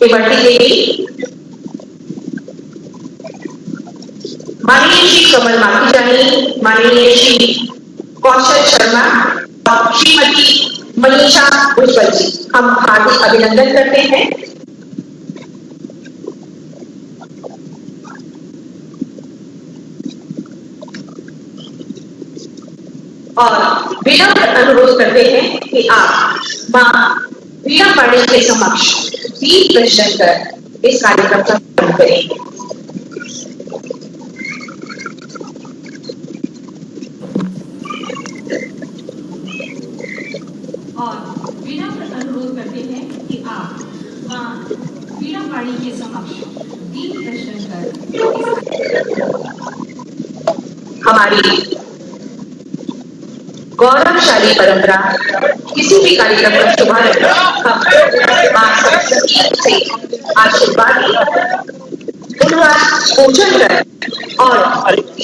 इमरती देवी, माननीय श्री कमल माखीजानी, माननीय श्री कौशल शर्मा और श्रीमती मनीषा भुजबल जी, हम हार्दिक अभिनंदन करते हैं। और विनम्र अनुरोध करते हैं कि आप मां वीणा पांडे के समक्ष दीप प्रज्वलन कर इस कार्यक्रम का प्रारंभ करें। और विनम्र अनुरोध करते हैं कि आप मां वीणा पांडे के समक्ष दीप प्रज्वलन कर हमारी गौरवशाली परंपरा किसी भी कार्यक्रम का शुभारंभ हम मां सरस्वती से आशीर्वाद उनका पूजन कर और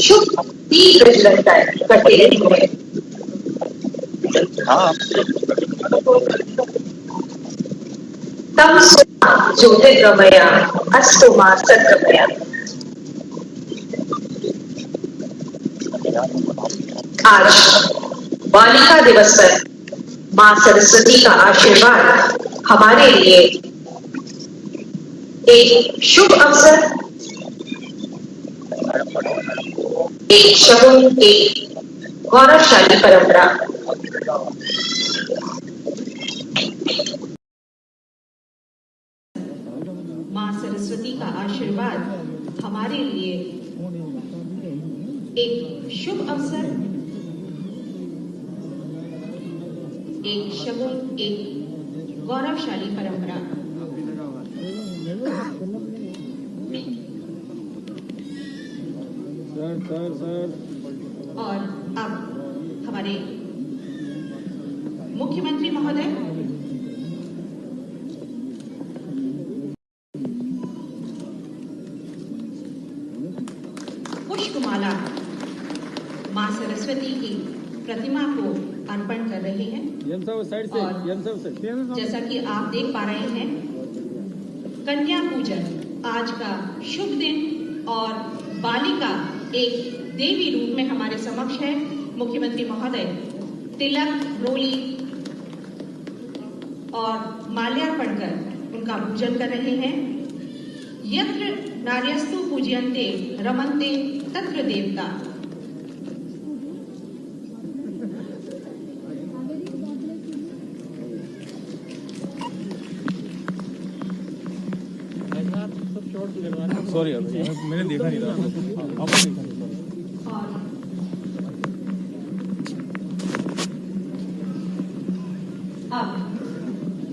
शुभ दीप प्रज्वलन करते रहे हैं। तम ज्योतिर्गमय अस्तु मां सद्गमय। आज बालिका दिवस पर मां सरस्वती का आशीर्वाद हमारे लिए एक शुभ अवसर, एक शगुन, एक गौरवशाली परंपरा। मां सरस्वती का आशीर्वाद हमारे लिए एक शुभ अवसर, एक शगुन, एक गौरवशाली परंपरा। और अब हमारे मुख्यमंत्री महोदय पुष्पमाला मां सरस्वती की प्रतिमा को अर्पण कर रहे हैं। और जैसा कि आप देख पा रहे हैं, कन्या पूजन आज का शुभ दिन और बालिका एक देवी रूप में हमारे समक्ष है। मुख्यमंत्री महोदय तिलक, रोली और माल्यार्पण कर उनका पूजन कर रहे हैं। यत्र नार्यस्तु पूज्यन्ते रमन्ते तत्र देवता। सॉरी मैंने देखा नहीं था, आपने देखा नहीं था। और अब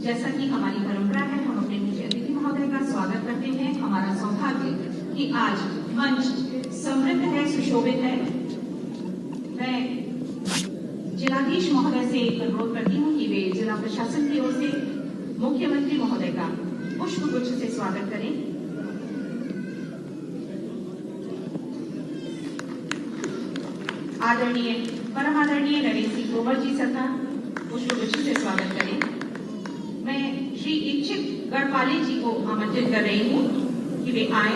जैसा कि हमारी परंपरा है, हम अपने मुख्य अतिथि महोदय का स्वागत करते हैं। हमारा सौभाग्य कि आज मंच समृद्ध है, सुशोभित है। मैं जिलाधीश महोदय से अनुरोध करती हूँ कि वे जिला प्रशासन की ओर से मुख्यमंत्री महोदय का पुष्प गुच्छ से स्वागत करें। आदरणीय परम आदरणीय नरेंद्र सिंह तोमर जी सर का पुष्पगुच्छ से स्वागत करें। मैं श्री इच्छित गढ़पाले जी को आमंत्रित कर रही हूँ कि वे आए।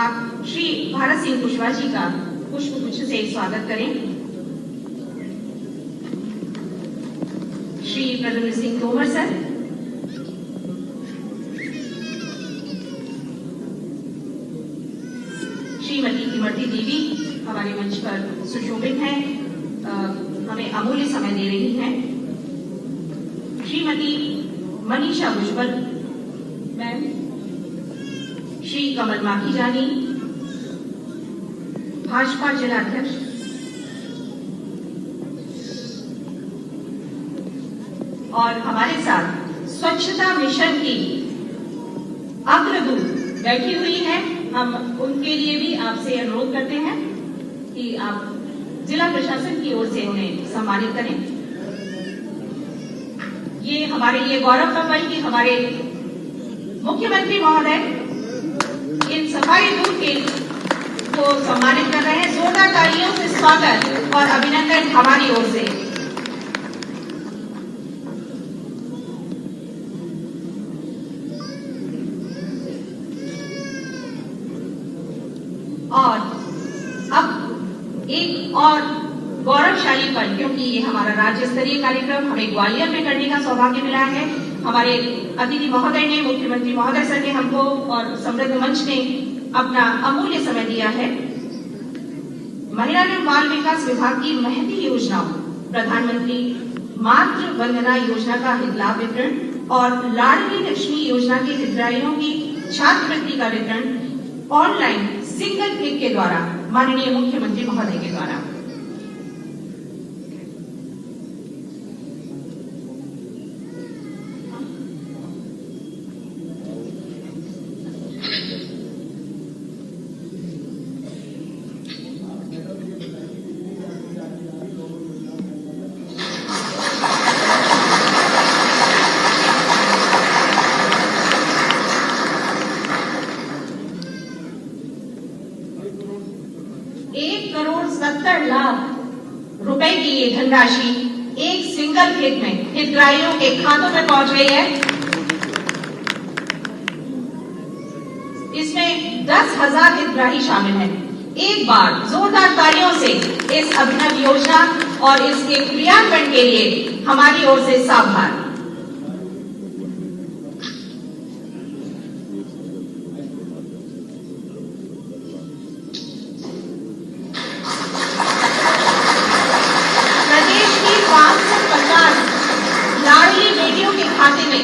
आप श्री भारत सिंह कुशवाहा जी का पुष्पगुच्छ से स्वागत करें। श्री प्रद्युम्न सिंह तोमर सर, श्रीमती इमरती देवी हमारे मंच पर सुशोभित हैं, हमें अमूल्य समय दे रही हैं। श्रीमती मनीषा भुजबल मैम, श्री कमल माखीजानी भाजपा जिला अध्यक्ष, और हमारे साथ स्वच्छता मिशन की अग्रदूत बैठी हुई है। हम उनके लिए भी आपसे अनुरोध करते हैं कि आप जिला प्रशासन की ओर से उन्हें सम्मानित करें। ये हमारे लिए गौरव का पल कि हमारे मुख्यमंत्री महोदय इन सफाई दूत के को सम्मानित कर रहे हैं। जोरदार तालियों से स्वागत और अभिनंदन हमारी ओर से। और गौरवशाली पल, क्योंकि ये हमारा राज्य स्तरीय कार्यक्रम हमें ग्वालियर में करने का सौभाग्य मिला है। हमारे अतिथि महोदय ने, मुख्यमंत्री महोदय सर ने हमको और समृद्ध मंच ने अपना अमूल्य समय दिया है। महिला एवं बाल विकास विभाग की महती योजनाओं, प्रधानमंत्री मातृ वंदना योजना का हितलाभ वितरण और लाडली लक्ष्मी योजना के हितग्राहियों की छात्रवृत्ति का वितरण ऑनलाइन सिंगल क्लिक के द्वारा माननीय मुख्यमंत्री महोदय के द्वारा। ₹1,70,00,000 की ये धनराशि एक सिंगल क्लिक में हितग्राहियों के खातों में पहुंच गई है। इसमें 10,000 हितग्राही शामिल हैं। एक बार जोरदार तालियों से इस अभिनव योजना और इसके क्रियान्वयन के लिए हमारी ओर से साधुवाद। खाते में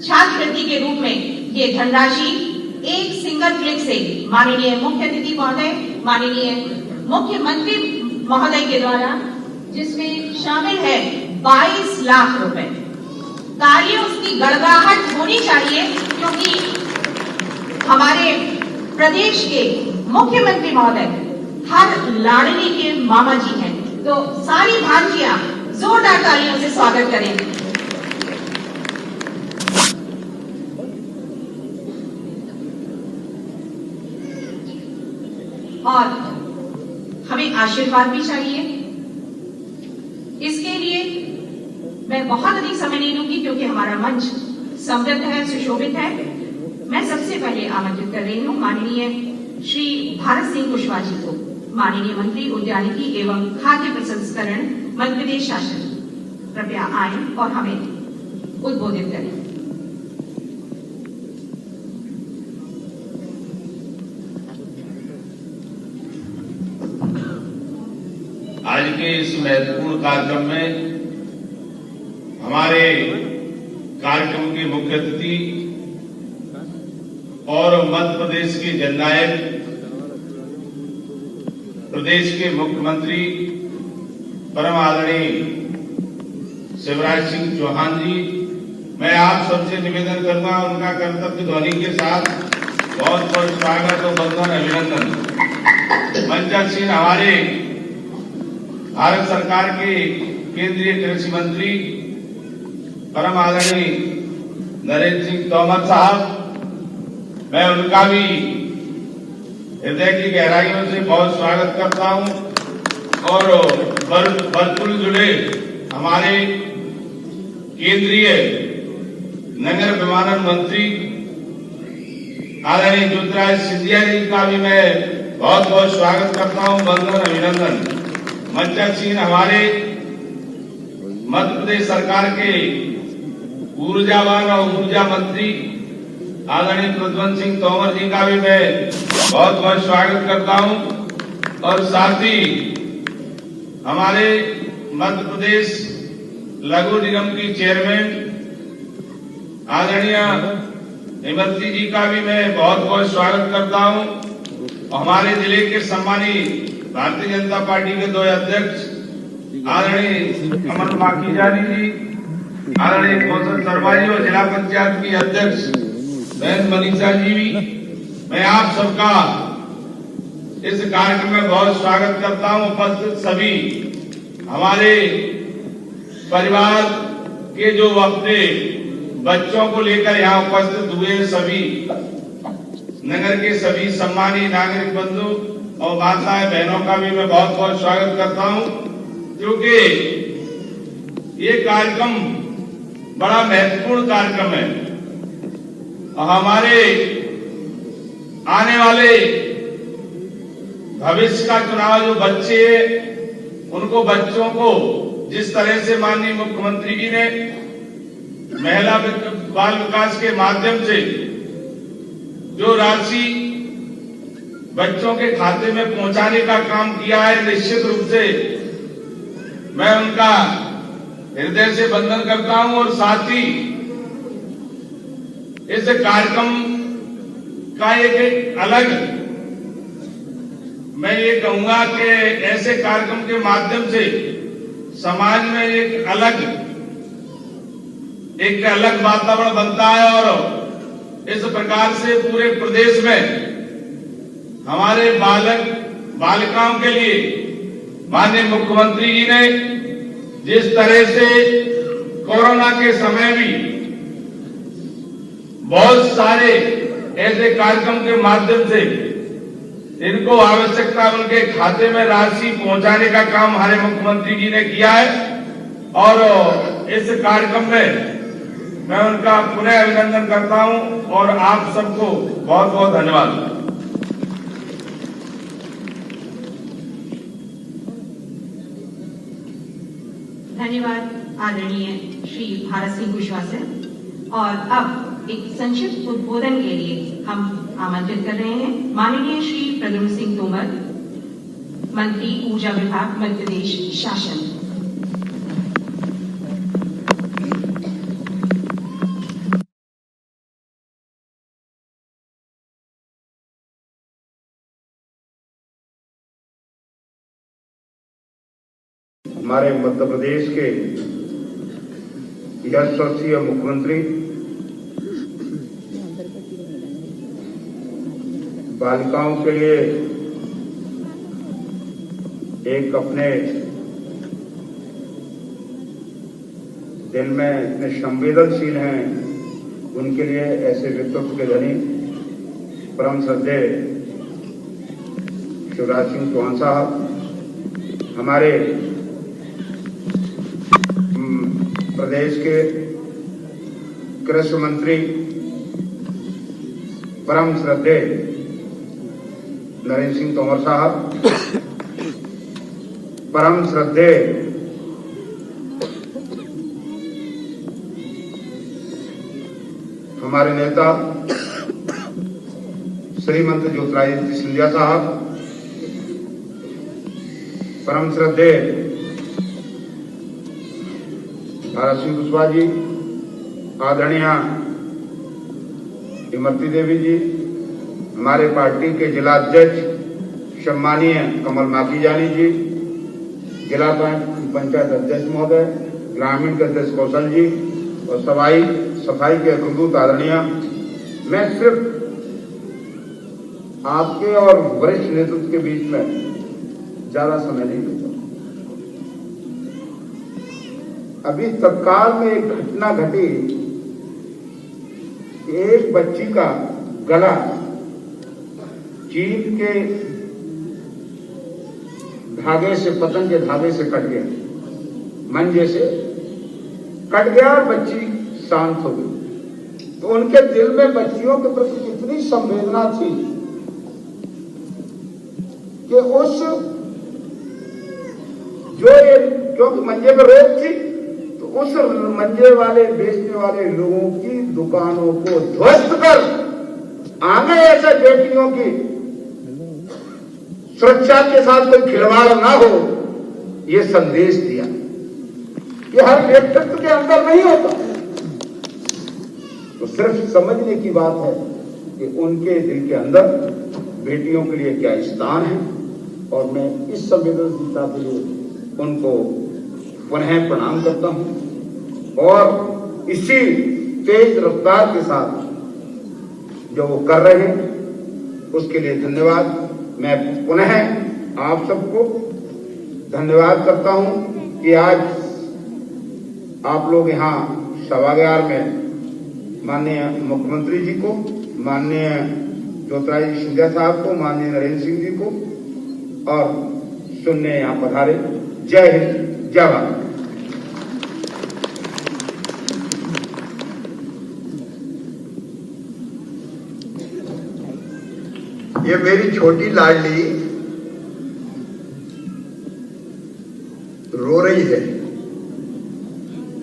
छात्रवृत्ति के रूप में ये धनराशि एक सिंगल क्लिक से माननीय मुख्य अतिथि महोदय, माननीय मुख्यमंत्री महोदय के द्वारा, जिसमें शामिल है 22 लाख रुपए। तालियों उसकी गड़गड़ाहट होनी चाहिए, क्योंकि हमारे प्रदेश के मुख्यमंत्री महोदय हर लाडली के मामा जी हैं। तो सारी भांजियां जोरदार तालियों से स्वागत करें। और हमें आशीर्वाद भी चाहिए। इसके लिए मैं बहुत अधिक समय नहीं लूंगी, क्योंकि हमारा मंच समृद्ध है, सुशोभित है। मैं सबसे पहले आमंत्रित कर रही हूं माननीय श्री भारत सिंह कुशवाहा जी को, माननीय मंत्री उद्यानिकी एवं खाद्य प्रसंस्करण मध्य प्रदेश शासन, कृपया आए और हमें उद्बोधित करें। आज के इस महत्वपूर्ण कार्यक्रम में हमारे कार्यक्रम के मुख्य अतिथि और मध्य प्रदेश के जननायक, प्रदेश के मुख्यमंत्री परम आदरणीय शिवराज सिंह चौहान जी, मैं आप सबसे निवेदन करता हूं उनका कर्तव्य ध्वनि के साथ बहुत बहुत स्वागत और बंधन अभिनंदन। मंचासीन हमारे भारत सरकार के केंद्रीय कृषि मंत्री परम आदरणीय नरेंद्र सिंह तोमर साहब, मैं उनका भी हृदय की गहराइयों से बहुत स्वागत करता हूं। और बरकुल जुड़े हमारे केंद्रीय नगर विमानन मंत्री आदरणीय ज्योतिराज सिंधिया जी का भी मैं बहुत बहुत स्वागत करता हूं, बंधन अभिनंदन। मंचासीन हमारे मध्य प्रदेश सरकार के ऊर्जावान और ऊर्जा मंत्री आदरणीय प्रद्युम्न सिंह तोमर जी का भी मैं बहुत बहुत स्वागत करता हूं। और साथ ही हमारे मध्य प्रदेश लघु निगम की चेयरमैन आदरणीय हेमंती जी का भी मैं बहुत बहुत स्वागत करता हूं। हमारे जिले के सम्मानित भारतीय जनता पार्टी के 2 अध्यक्ष आदरणीय अमन माखीजानी जी, आदरणीय कौशल शर्मा जी और जिला पंचायत की अध्यक्ष बहन मनीषा जी भी, मैं आप सबका इस कार्यक्रम में बहुत स्वागत करता हूं। उपस्थित सभी हमारे परिवार के जो अपने बच्चों को लेकर यहाँ उपस्थित हुए सभी नगर के सभी सम्मानित नागरिक बंधु और माताएं बहनों का भी मैं बहुत बहुत स्वागत करता हूं, क्योंकि ये कार्यक्रम बड़ा महत्वपूर्ण कार्यक्रम है। हमारे आने वाले भविष्य का चुनाव जो बच्चे उनको बच्चों को जिस तरह से माननीय मुख्यमंत्री जी ने महिला बाल विकास के माध्यम से जो राशि बच्चों के खाते में पहुंचाने का काम किया है, निश्चित रूप से मैं उनका हृदय से वंदन करता हूं। और साथ ही इस कार्यक्रम का एक अलग, मैं ये कहूंगा कि ऐसे कार्यक्रम के माध्यम से समाज में एक अलग वातावरण बनता है और इस प्रकार से पूरे प्रदेश में हमारे बालक बालिकाओं के लिए माननीय मुख्यमंत्री जी ने जिस तरह से कोरोना के समय भी बहुत सारे ऐसे कार्यक्रम के माध्यम से इनको आवश्यकता उनके खाते में राशि पहुंचाने का काम हमारे मुख्यमंत्री जी ने किया है। और इस कार्यक्रम में मैं उनका पुनः अभिनंदन करता हूं और आप सबको बहुत बहुत धन्यवाद। धन्यवाद आदरणीय श्री भारत सिंह कुशवाहा से। और अब एक संक्षिप्त उद्बोधन के लिए हम आमंत्रित कर रहे हैं माननीय श्री प्रद्युम्न सिंह तोमर, मंत्री ऊर्जा विभाग, मध्य प्रदेश शासन। हमारे मध्य प्रदेश के यशस्वी मुख्यमंत्री बालिकाओं के लिए एक अपने दिल में इतने संवेदनशील हैं, उनके लिए ऐसे व्यक्तित्व के धनी परम श्रद्धेय शिवराज सिंह चौहान साहब, हमारे प्रदेश के कृषि मंत्री परम श्रद्धेय नरेंद्र सिंह तोमर साहब, परम श्रद्धेय हमारे नेता श्रीमंत ज्योतिरादित्य सिंधिया साहब, परम श्रद्धेय भारत सिंह कुशवाहा जी, आदरणीय इमरती देवी जी, हमारे पार्टी के जिला अध्यक्ष सम्मानीय कमल माखीजानी जी, जिला पंचायत अध्यक्ष महोदय, ग्रामीण के अध्यक्ष कौशल जी और सफाई के अग्रदूत आदरणीय। मैं सिर्फ आपके और वरिष्ठ नेतृत्व के बीच में ज्यादा समय नहीं लेता। अभी तत्काल में एक घटना घटी, एक बच्ची का गला चीन के धागे से, पतंग के धागे से कट गया, मंजे से कट गया और बच्ची शांत हो गई। तो उनके दिल में बच्चियों के प्रति कितनी संवेदना थी कि उस क्योंकि मंजे पर रोक थी, तो उस मंजे वाले बेचने वाले लोगों की दुकानों को ध्वस्त कर आगे ऐसे बेटियों की सुरक्षा के साथ कोई खिलवाड़ ना हो, ये संदेश दिया। ये हर व्यक्तित्व के अंदर नहीं होता। तो सिर्फ समझने की बात है कि उनके दिल के अंदर बेटियों के लिए क्या स्थान है, और मैं इस संवेदनशीलता के लिए उनको पुनः प्रणाम करता हूं। और इसी तेज रफ्तार के साथ जो वो कर रहे हैं उसके लिए धन्यवाद। मैं पुनः आप सबको धन्यवाद करता हूं कि आज आप लोग यहाँ सभागार में माननीय मुख्यमंत्री जी को, माननीय ज्योतिरादित्य सिंधिया साहब को, माननीय नरेंद्र सिंह जी को और सुनने यहाँ पधारे। जय हिंद, जय भारत। ये मेरी छोटी लाडली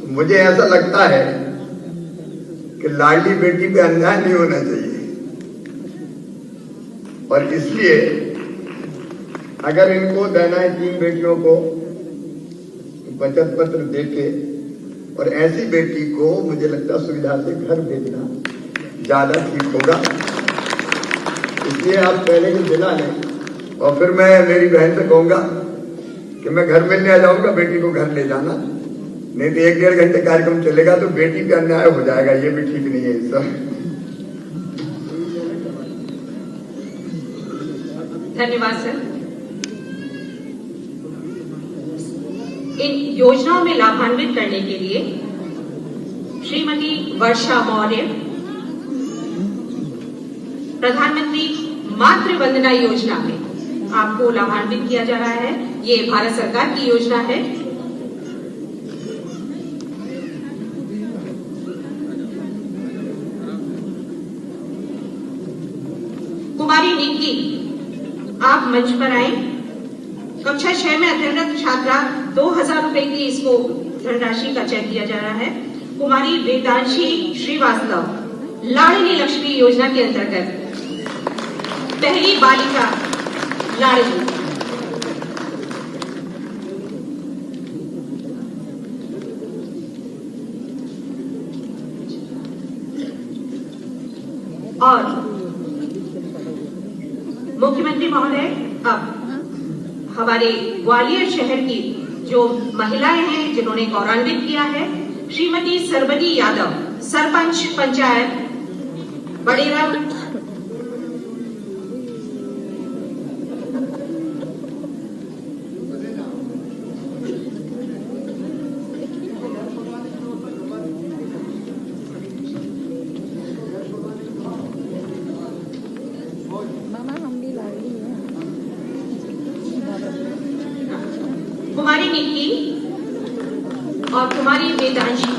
मुझे ऐसा लगता है कि लाडली बेटी पे अन्याय नहीं होना चाहिए, और इसलिए अगर इनको देना है 3 बेटियों को बचत पत्र देके, और ऐसी बेटी को मुझे लगता है सुविधा से घर भेजना ज्यादा ठीक होगा। इसलिए आप पहले ही दिला लें, और फिर मैं मेरी बहन से कहूंगा कि मैं घर मिलने आ जाऊंगा, बेटी को घर ले जाना, नहीं तो 1-1.5 घंटे कार्यक्रम चलेगा तो बेटी पे अन्याय हो जाएगा, ये भी ठीक नहीं है इस समय। धन्यवाद सर। इन योजनाओं में लाभान्वित करने के लिए श्रीमती वर्षा मौर्य, प्रधानमंत्री मातृ वंदना योजना में आपको लाभान्वित किया जा रहा है। ये भारत सरकार की योजना है। कुमारी निक्की, आप मंच पर आए। कक्षा 6 में अध्ययनरत छात्रा 2000 रुपए की इसको धनराशि का चेक दिया जा रहा है। कुमारी वेदांशी श्रीवास्तव, लाडली लक्ष्मी योजना के अंतर्गत पहली बालिका लाडली। और मुख्यमंत्री महोदय, अब हमारे ग्वालियर शहर की जो महिलाएं हैं जिन्होंने गौरवान्वित किया है, श्रीमती सरबनी यादव, सरपंच पंचायत बड़ेरा। कुमारी निक्की और कुमारी वेदांशी।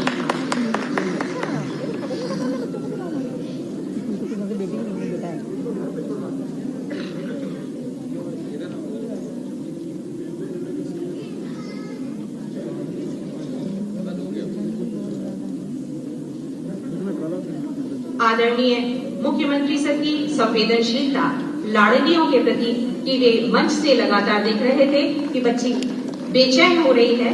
आदरणीय मुख्यमंत्री सर की संवेदनशीलता लाडलियों के प्रति कि वे मंच से लगातार देख रहे थे कि बच्ची बेचैन हो रही है,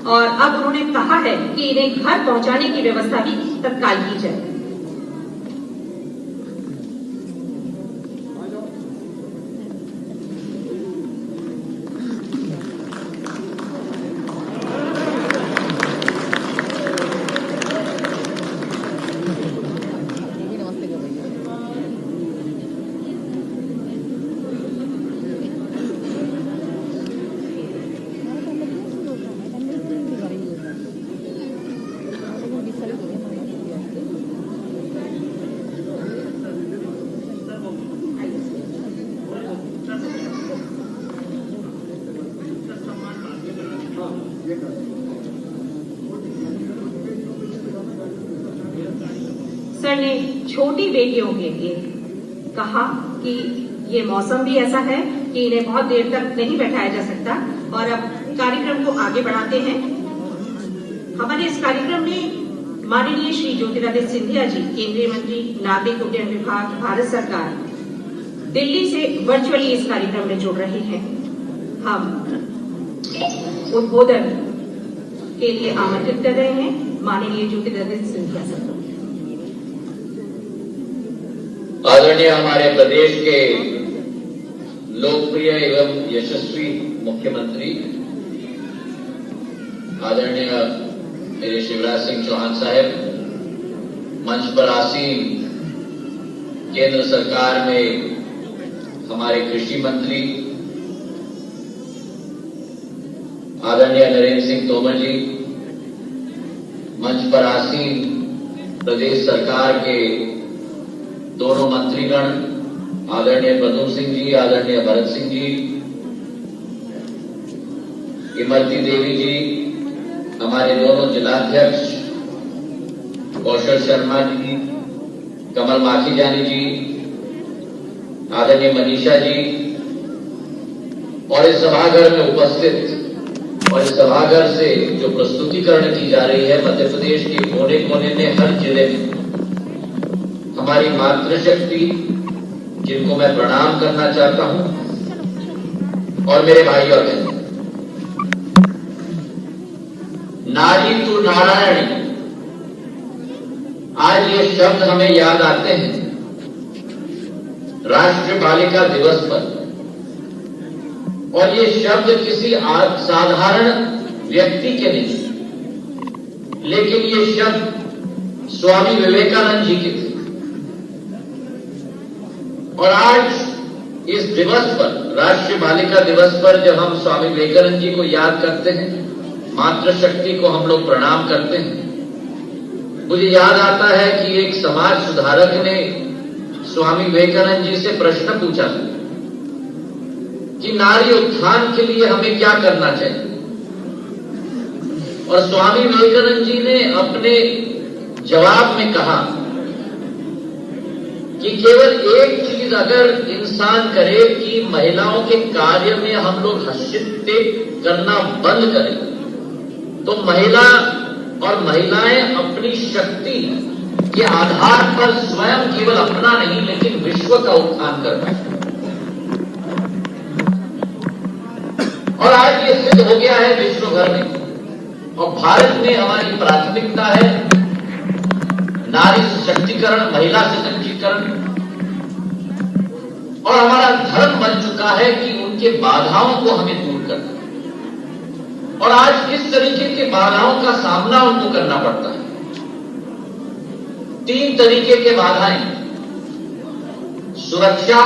और अब उन्होंने कहा है कि इन्हें घर पहुंचाने की व्यवस्था भी तत्काल की जाए। सर ने छोटी बेटियों के लिए कहा कि ये मौसम भी ऐसा है कि इन्हें बहुत देर तक नहीं बैठाया जा सकता, और अब कार्यक्रम को आगे बढ़ाते हैं। हमारे इस कार्यक्रम में माननीय श्री ज्योतिरादित्य सिंधिया जी, केंद्रीय मंत्री नागरिक उड्डयन विभाग, भारत सरकार, दिल्ली से वर्चुअली इस कार्यक्रम में जुड़ रहे हैं। हम उद्बोधन के लिए आमंत्रित कर रहे हैं माननीय ज्योतिरादित्य सिंधिया सर। आदरणीय हमारे प्रदेश के लोकप्रिय एवं यशस्वी मुख्यमंत्री आदरणीय मेरे शिवराज सिंह चौहान साहब, मंच पर आसीन केंद्र सरकार में हमारे कृषि मंत्री आदरणीय नरेंद्र सिंह तोमर जी, मंच पर आसीन प्रदेश सरकार के दोनों मंत्रीगण आदरणीय प्रद्युम्न सिंह जी, आदरणीय भरत सिंह जी, इमरती देवी जी, हमारे दोनों जिलाध्यक्ष कौशल शर्मा जी, कमल माखीजानी जी, आदरणीय मनीषा जी, और इस सभागार में उपस्थित और इस सभागार से जो प्रस्तुतिकरण की जा रही है मध्य प्रदेश के कोने कोने में, हर जिले में हमारी मातृशक्ति, जिनको मैं प्रणाम करना चाहता हूं, और मेरे भाई और बहन, नारी तू नारायणी, आज ये शब्द हमें याद आते हैं राष्ट्रीय बालिका दिवस पर। और ये शब्द किसी साधारण व्यक्ति के नहीं, लेकिन ये शब्द स्वामी विवेकानंद जी के थे। और आज इस दिवस पर, राष्ट्रीय बालिका दिवस पर, जब हम स्वामी विवेकानंद जी को याद करते हैं, मातृशक्ति को हम लोग प्रणाम करते हैं, मुझे याद आता है कि एक समाज सुधारक ने स्वामी विवेकानंद जी से प्रश्न पूछा कि नारी उत्थान के लिए हमें क्या करना चाहिए। और स्वामी विवेकानंद जी ने अपने जवाब में कहा कि केवल एक चीज अगर इंसान करे कि महिलाओं के कार्य में हम लोग हस्तक्षेप करना बंद करें, तो महिला और महिलाएं अपनी शक्ति के आधार पर स्वयं केवल अपना नहीं लेकिन विश्व का उत्थान कर पाए। और आज ये सिद्ध हो गया है विश्व भर में, और भारत में हमारी प्राथमिकता है नारी सशक्तिकरण, महिला सशक्तिकरण, और हमारा धर्म बन चुका है कि उनके बाधाओं को हमें दूर करना। और आज किस तरीके के बाधाओं का सामना उनको करना पड़ता है? 3 तरीके के बाधाएं: सुरक्षा,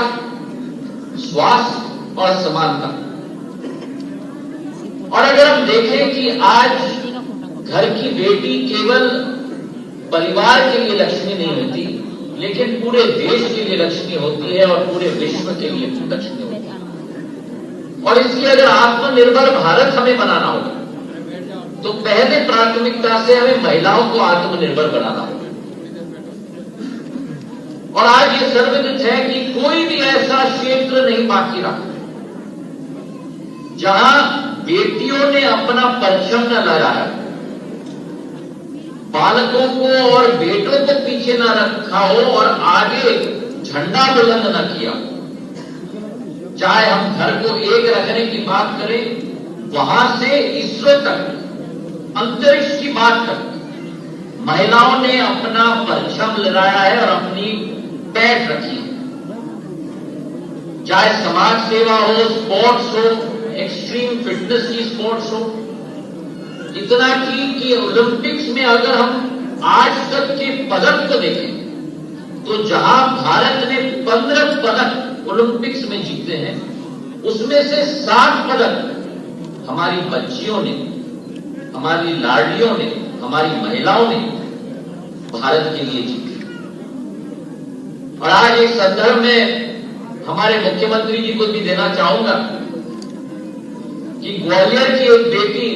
स्वास्थ्य और समानता। और अगर हम देखें कि आज घर की बेटी केवल परिवार के लिए लक्ष्मी नहीं होती, लेकिन पूरे देश के लिए लक्ष्मी होती है और पूरे विश्व के लिए लक्ष्मी होती है। और इसलिए अगर आत्मनिर्भर भारत हमें बनाना होगा, तो पहले प्राथमिकता से हमें महिलाओं को आत्मनिर्भर बनाना होगा। और आज ये सर्वविदित है कि कोई भी ऐसा क्षेत्र नहीं बाकी रहा जहां बेटियों ने अपना परचम न लहराया, बालकों को और बेटों को पीछे न रखा हो और आगे झंडा बुलंद न किया। चाहे हम घर को एक रखने की बात करें, वहां से इसरो तक, अंतरिक्ष की बात तक महिलाओं ने अपना परचम लहराया है और अपनी पैठ रखी। चाहे समाज सेवा हो, स्पोर्ट्स हो, एक्सट्रीम फिटनेस की स्पोर्ट्स हो, इतना कि ओलंपिक्स में अगर हम आज तक के पदक को देखें, तो जहां भारत ने 15 पदक ओलंपिक्स में जीते हैं, उसमें से 7 पदक हमारी बच्चियों ने, हमारी लाडलियों ने, हमारी महिलाओं ने भारत के लिए जीते। और आज एक संदर्भ में हमारे मुख्यमंत्री जी को भी देना चाहूंगा कि ग्वालियर की एक बेटी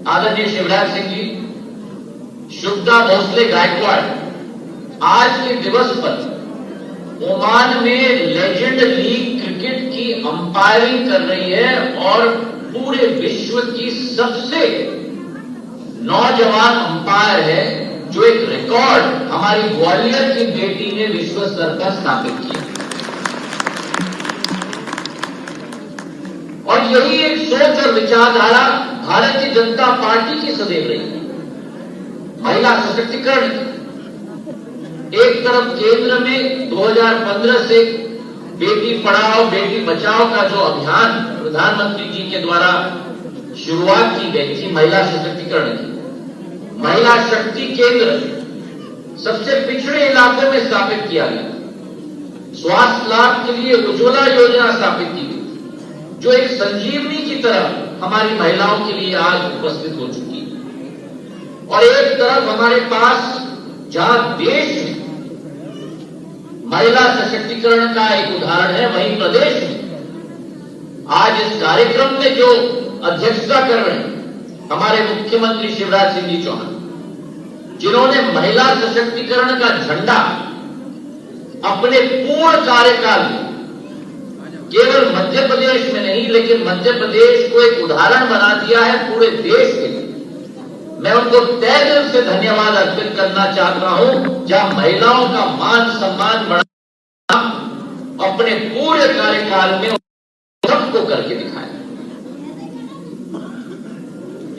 आदरणीय शिवराज सिंह जी, शुभदा भोसले गायकवाड़, आज के दिवस पर ओमान में लेजेंड लीग क्रिकेट की अंपायरिंग कर रही है और पूरे विश्व की सबसे नौजवान अंपायर है, जो एक रिकॉर्ड हमारी ग्वालियर की बेटी ने विश्व स्तर पर स्थापित किया। और यही एक सोच और विचारधारा भारतीय जनता पार्टी की सदैव रही है। महिला सशक्तिकरण, एक तरफ केंद्र में 2015 से बेटी पढ़ाओ बेटी बचाओ का जो अभियान प्रधानमंत्री जी के द्वारा शुरुआत की गई थी महिला सशक्तिकरण की, महिला शक्ति केंद्र सबसे पिछड़े इलाकों में स्थापित किया गया। स्वास्थ्य लाभ के लिए उज्ज्वला योजना स्थापित की गई, जो एक संजीवनी की तरह हमारी महिलाओं के लिए आज उपस्थित हो चुकी है। और एक तरफ हमारे पास जहां देश में महिला सशक्तिकरण का एक उदाहरण है, वहीं प्रदेश में आज इस कार्यक्रम में जो अध्यक्षता कर रहे हैं हमारे मुख्यमंत्री शिवराज सिंह जी चौहान, जिन्होंने महिला सशक्तिकरण का झंडा अपने पूर्ण कार्यकाल में केवल मध्य प्रदेश में नहीं, लेकिन मध्य प्रदेश को एक उदाहरण बना दिया है पूरे देश के लिए। मैं उनको तहे दिल से धन्यवाद अर्पित करना चाहता हूं, जहां महिलाओं का मान सम्मान बढ़ा अपने पूरे कार्यकाल में सबको करके दिखाया।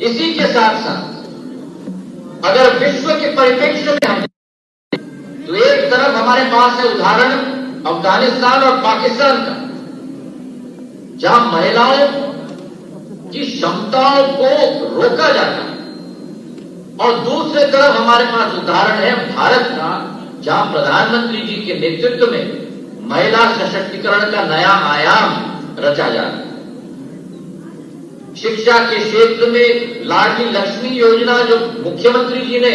इसी के साथ साथ अगर विश्व के परिप्रेक्ष्य में हम तो एक तरफ हमारे पास है उदाहरण अफगानिस्तान और पाकिस्तान का, जहां महिलाओं की क्षमताओं को रोका जाता है, और दूसरे तरफ हमारे पास उदाहरण है भारत का, जहां प्रधानमंत्री जी के नेतृत्व में महिला सशक्तिकरण का नया आयाम रचा जा रहा है। शिक्षा के क्षेत्र में लाडली लक्ष्मी योजना जो मुख्यमंत्री जी ने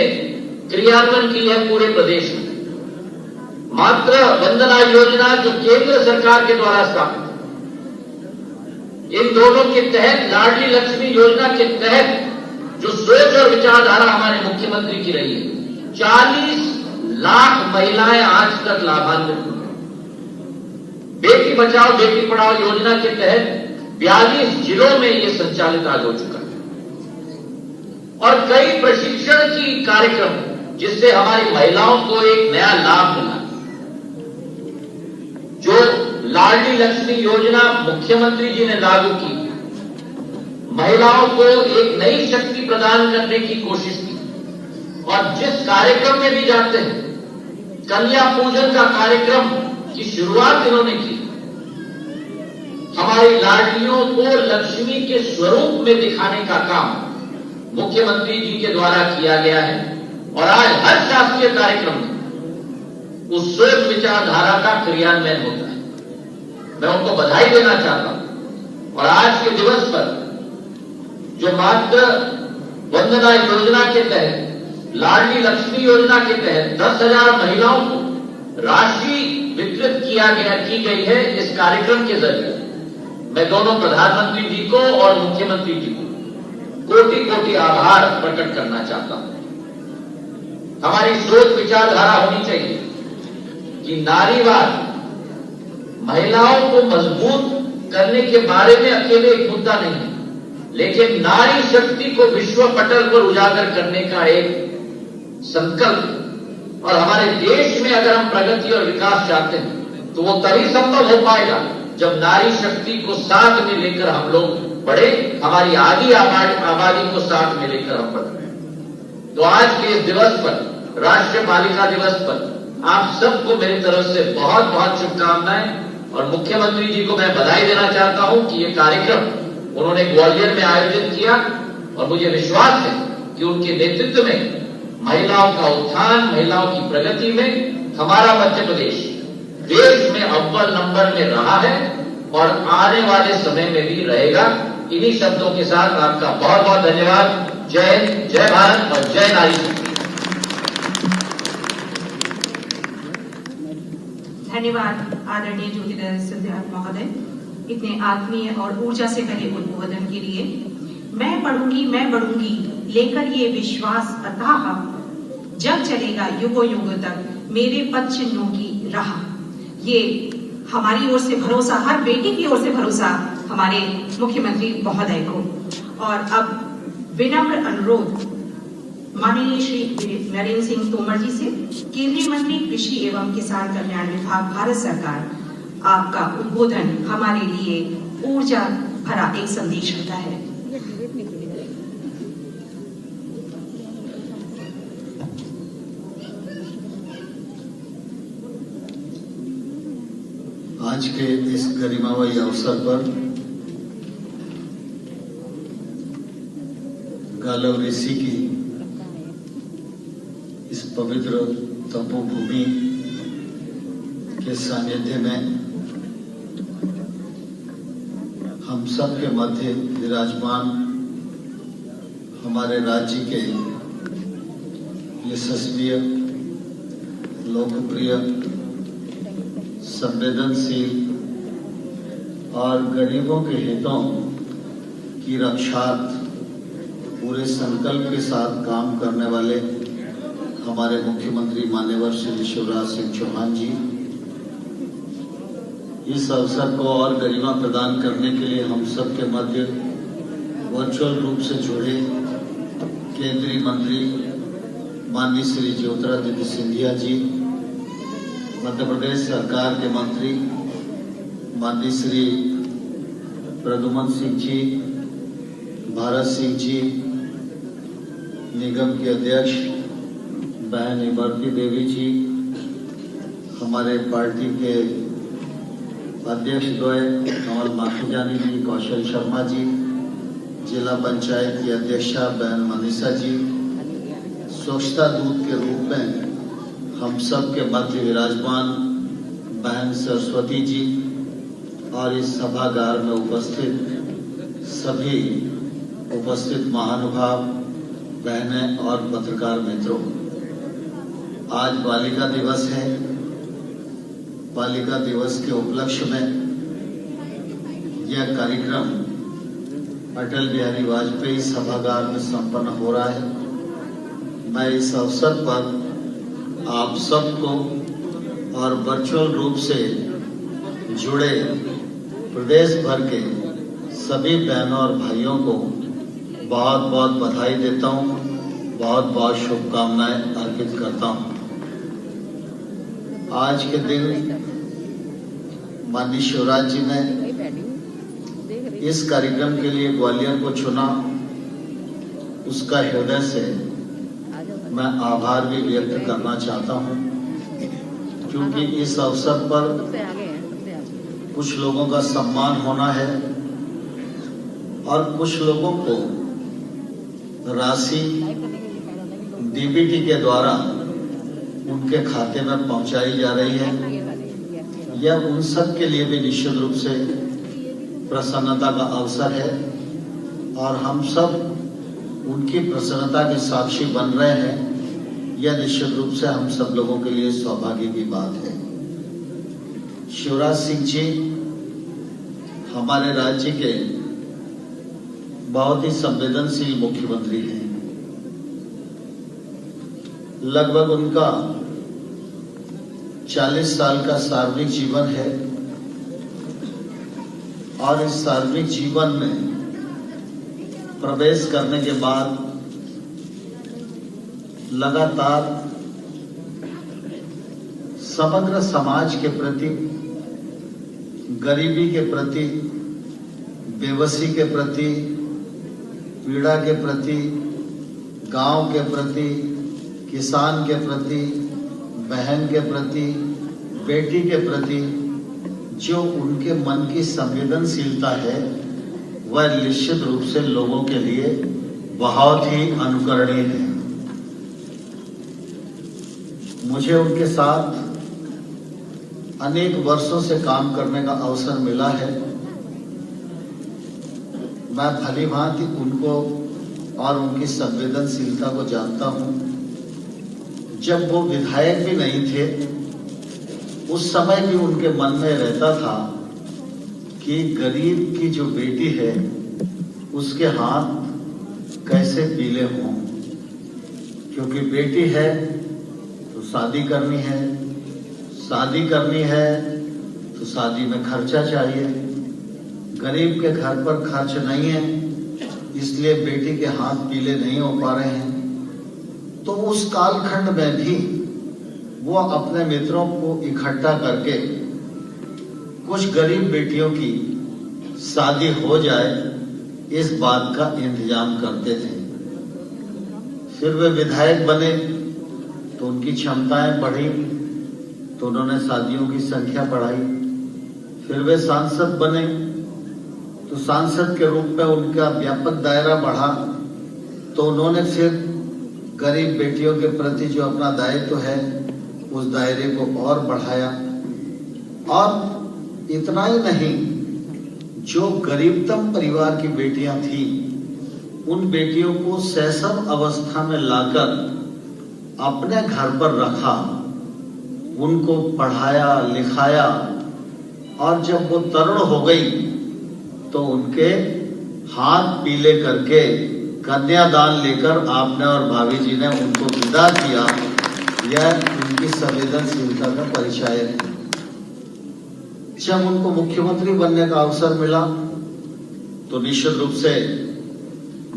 क्रियान्वयन की है पूरे प्रदेश में, मात्र वंदना योजना जो केंद्र सरकार के द्वारा स्थापित, इन दोनों के तहत लाडली लक्ष्मी योजना के तहत जो सोच और विचारधारा हमारे मुख्यमंत्री की रही है, 40 लाख महिलाएं आज तक लाभान्वित हुई। बेटी बचाओ बेटी पढ़ाओ योजना के तहत 42 जिलों में ये संचालित आज हो चुका है, और कई प्रशिक्षण की कार्यक्रम जिससे हमारी महिलाओं को एक नया लाभ मिला। जो लाडली लक्ष्मी योजना मुख्यमंत्री जी ने लागू की, महिलाओं को एक नई शक्ति प्रदान करने की कोशिश की, और जिस कार्यक्रम में भी जाते हैं, कन्या पूजन का कार्यक्रम की शुरुआत इन्होंने की। हमारी लाडलियों को लक्ष्मी के स्वरूप में दिखाने का काम मुख्यमंत्री जी के द्वारा किया गया है, और आज हर शासकीय कार्यक्रम में उस सोच विचारधारा का क्रियान्वयन होता है। मैं उनको बधाई देना चाहता हूं, और आज के दिवस पर जो मात्र वंदना योजना के तहत, लाडली लक्ष्मी योजना के तहत 10,000 महिलाओं को राशि वितरित की गई है, इस कार्यक्रम के जरिए मैं दोनों प्रधानमंत्री जी को और मुख्यमंत्री जी को कोटि कोटि आभार प्रकट करना चाहता हूं। हमारी सोच विचारधारा होनी चाहिए कि नारीवाद महिलाओं को मजबूत करने के बारे में अकेले एक मुद्दा नहीं है, लेकिन नारी शक्ति को विश्व पटल पर उजागर करने का एक संकल्प। और हमारे देश में अगर हम प्रगति और विकास चाहते हैं तो वो तभी संभव हो पाएगा जब नारी शक्ति को साथ में लेकर हम लोग बढ़े, हमारी आधी आबादी को साथ में लेकर हम बढ़े। तो आज के इस दिवस पर, राष्ट्रीय बालिका दिवस पर, आप सबको मेरी तरफ से बहुत बहुत शुभकामनाएं, और मुख्यमंत्री जी को मैं बधाई देना चाहता हूं कि ये कार्यक्रम उन्होंने ग्वालियर में आयोजित किया, और मुझे विश्वास है कि उनके नेतृत्व में महिलाओं का उत्थान, महिलाओं की प्रगति में हमारा मध्य प्रदेश देश में अव्वल नंबर में रहा है, और आने वाले समय में भी रहेगा। इन्हीं शब्दों के साथ आपका बहुत बहुत धन्यवाद। जय हिंद, जय भारत और जय नारी शक्ति। धन्यवाद आदरणीय ज्योतिरादित्य सिंधिया महोदय, इतने आत्मीय और ऊर्जा से भरे उद्बोधन के लिए। मैं बढ़ूंगी लेकर ये विश्वास अथाह, जग चलेगा युगों युगों तक मेरे पद चिन्हों की राह। ये हमारी ओर से भरोसा, हर बेटी की ओर से भरोसा हमारे मुख्यमंत्री महोदय को। और अब विनम्र अनुरोध माननीय श्री नरेंद्र सिंह तोमर जी से, केंद्रीय मंत्री कृषि एवं किसान कल्याण विभाग, भारत सरकार, आपका उद्बोधन हमारे लिए ऊर्जा भरा एक संदेश होता है। आज के इस गरिमामयी अवसर पर गालव ऋषि की इस पवित्र तपोभूमि के सानिध्य में हम सब के मध्य विराजमान हमारे राज्य के यशस्वी, लोकप्रिय, संवेदनशील और गरीबों के हितों की रक्षार्थ पूरे संकल्प के साथ काम करने वाले हमारे मुख्यमंत्री माननीय श्री शिवराज सिंह चौहान जी, इस अवसर को और गरिमा प्रदान करने के लिए हम सब के मध्य वर्चुअल रूप से जुड़े केंद्रीय मंत्री माननीय श्री ज्योतिरादित्य सिंधिया जी, मध्य प्रदेश सरकार के मंत्री माननीय श्री प्रद्युमन सिंह जी, भारत सिंह जी, निगम के अध्यक्ष बहन इमरती देवी जी, हमारे पार्टी के अध्यक्ष द्वय कमल माखीजानी जी, कौशल शर्मा जी, जिला पंचायत की अध्यक्षा बहन मनीषा जी, स्वच्छता दूत के रूप में हम सब के मध्य विराजमान बहन सरस्वती जी और इस सभागार में उपस्थित सभी उपस्थित महानुभाव, बहनें और पत्रकार मित्रों, आज बालिका दिवस है। बालिका दिवस के उपलक्ष्य में यह कार्यक्रम अटल बिहारी वाजपेयी सभागार में संपन्न हो रहा है। मैं इस अवसर पर आप सबको और वर्चुअल रूप से जुड़े प्रदेश भर के सभी बहनों और भाइयों को बहुत बहुत बधाई देता हूं, बहुत बहुत शुभकामनाएं अर्पित करता हूं। आज के दिन माननीय शिवराज जी ने इस कार्यक्रम के लिए ग्वालियर को चुना, उसका हृदय से मैं आभार भी व्यक्त करना चाहता हूं, क्योंकि इस अवसर पर कुछ लोगों का सम्मान होना है और कुछ लोगों को राशि डीबीटी के द्वारा उनके खाते में पहुंचाई जा रही है। यह उन सब के लिए भी निश्चित रूप से प्रसन्नता का अवसर है और हम सब उनकी प्रसन्नता के साक्षी बन रहे हैं। यह निश्चित रूप से हम सब लोगों के लिए सौभाग्य की बात है। शिवराज सिंह जी हमारे राज्य के बहुत ही संवेदनशील मुख्यमंत्री हैं। लगभग उनका 40 साल का सार्वजनिक जीवन है और इस सार्वजनिक जीवन में प्रवेश करने के बाद लगातार समग्र समाज के प्रति, गरीबी के प्रति, बेबसी के प्रति, पीड़ा के प्रति, गांव के प्रति, किसान के प्रति, बहन के प्रति, बेटी के प्रति जो उनके मन की संवेदनशीलता है वह निश्चित रूप से लोगों के लिए बहुत ही अनुकरणीय है। मुझे उनके साथ अनेक वर्षों से काम करने का अवसर मिला है। मैं भली भांति उनको और उनकी संवेदनशीलता को जानता हूं। जब वो विधायक भी नहीं थे उस समय भी उनके मन में रहता था कि गरीब की जो बेटी है उसके हाथ कैसे पीले हों, क्योंकि बेटी है तो शादी करनी है, शादी करनी है तो शादी में खर्चा चाहिए। गरीब के घर पर खर्च नहीं है, इसलिए बेटी के हाथ पीले नहीं हो पा रहे हैं। तो उस कालखंड में भी वो अपने मित्रों को इकट्ठा करके कुछ गरीब बेटियों की शादी हो जाए इस बात का इंतजाम करते थे। फिर वे विधायक बने तो उनकी क्षमताएं बढ़ी तो उन्होंने शादियों की संख्या बढ़ाई। फिर वे सांसद बने तो सांसद के रूप में उनका व्यापक दायरा बढ़ा तो उन्होंने फिर गरीब बेटियों के प्रति जो अपना दायित्व है उस दायरे को और बढ़ाया। और इतना ही नहीं, जो गरीबतम परिवार की बेटियां थी उन बेटियों को शैशव अवस्था में लाकर अपने घर पर रखा, उनको पढ़ाया लिखाया और जब वो तरुण हो गई तो उनके हाथ पीले करके कन्यादान लेकर आपने और भाभी जी ने उनको विदा किया। यह उनकी संवेदनशीलता का परिचय है। जब उनको मुख्यमंत्री बनने का अवसर मिला तो निश्चित रूप से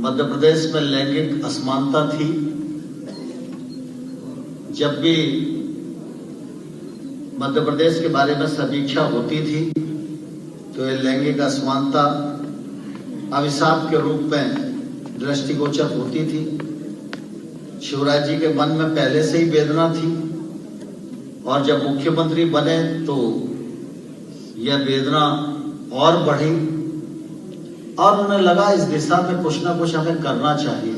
मध्य प्रदेश में लैंगिक असमानता थी। जब भी मध्य प्रदेश के बारे में समीक्षा होती थी तो ये लैंगिक असमानता अभिशाप के रूप में दृष्टिगोचर होती थी। शिवराज जी के मन में पहले से ही वेदना थी और जब मुख्यमंत्री बने तो यह वेदना और बढ़ी और उन्हें लगा इस दिशा में कुछ ना कुछ हमें करना चाहिए।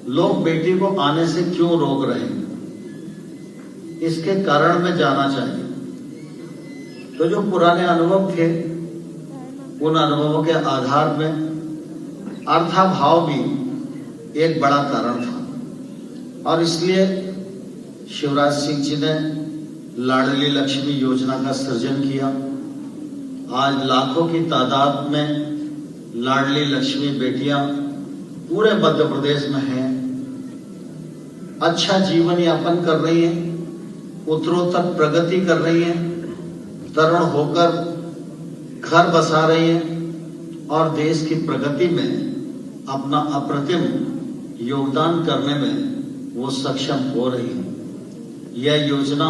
लोग बेटी को आने से क्यों रोक रहे हैं, इसके कारण में जाना चाहिए। तो जो पुराने अनुभव थे उन अनुभवों के आधार में अर्थाभाव भी एक बड़ा कारण था और इसलिए शिवराज सिंह जी ने लाडली लक्ष्मी योजना का सृजन किया। आज लाखों की तादाद में लाडली लक्ष्मी बेटियां पूरे मध्य प्रदेश में हैं, अच्छा जीवन यापन कर रही हैं, उत्तरोत्तर प्रगति कर रही हैं, तरुण होकर घर बसा रही हैं और देश की प्रगति में अपना अप्रतिम योगदान करने में वो सक्षम हो रही है। यह योजना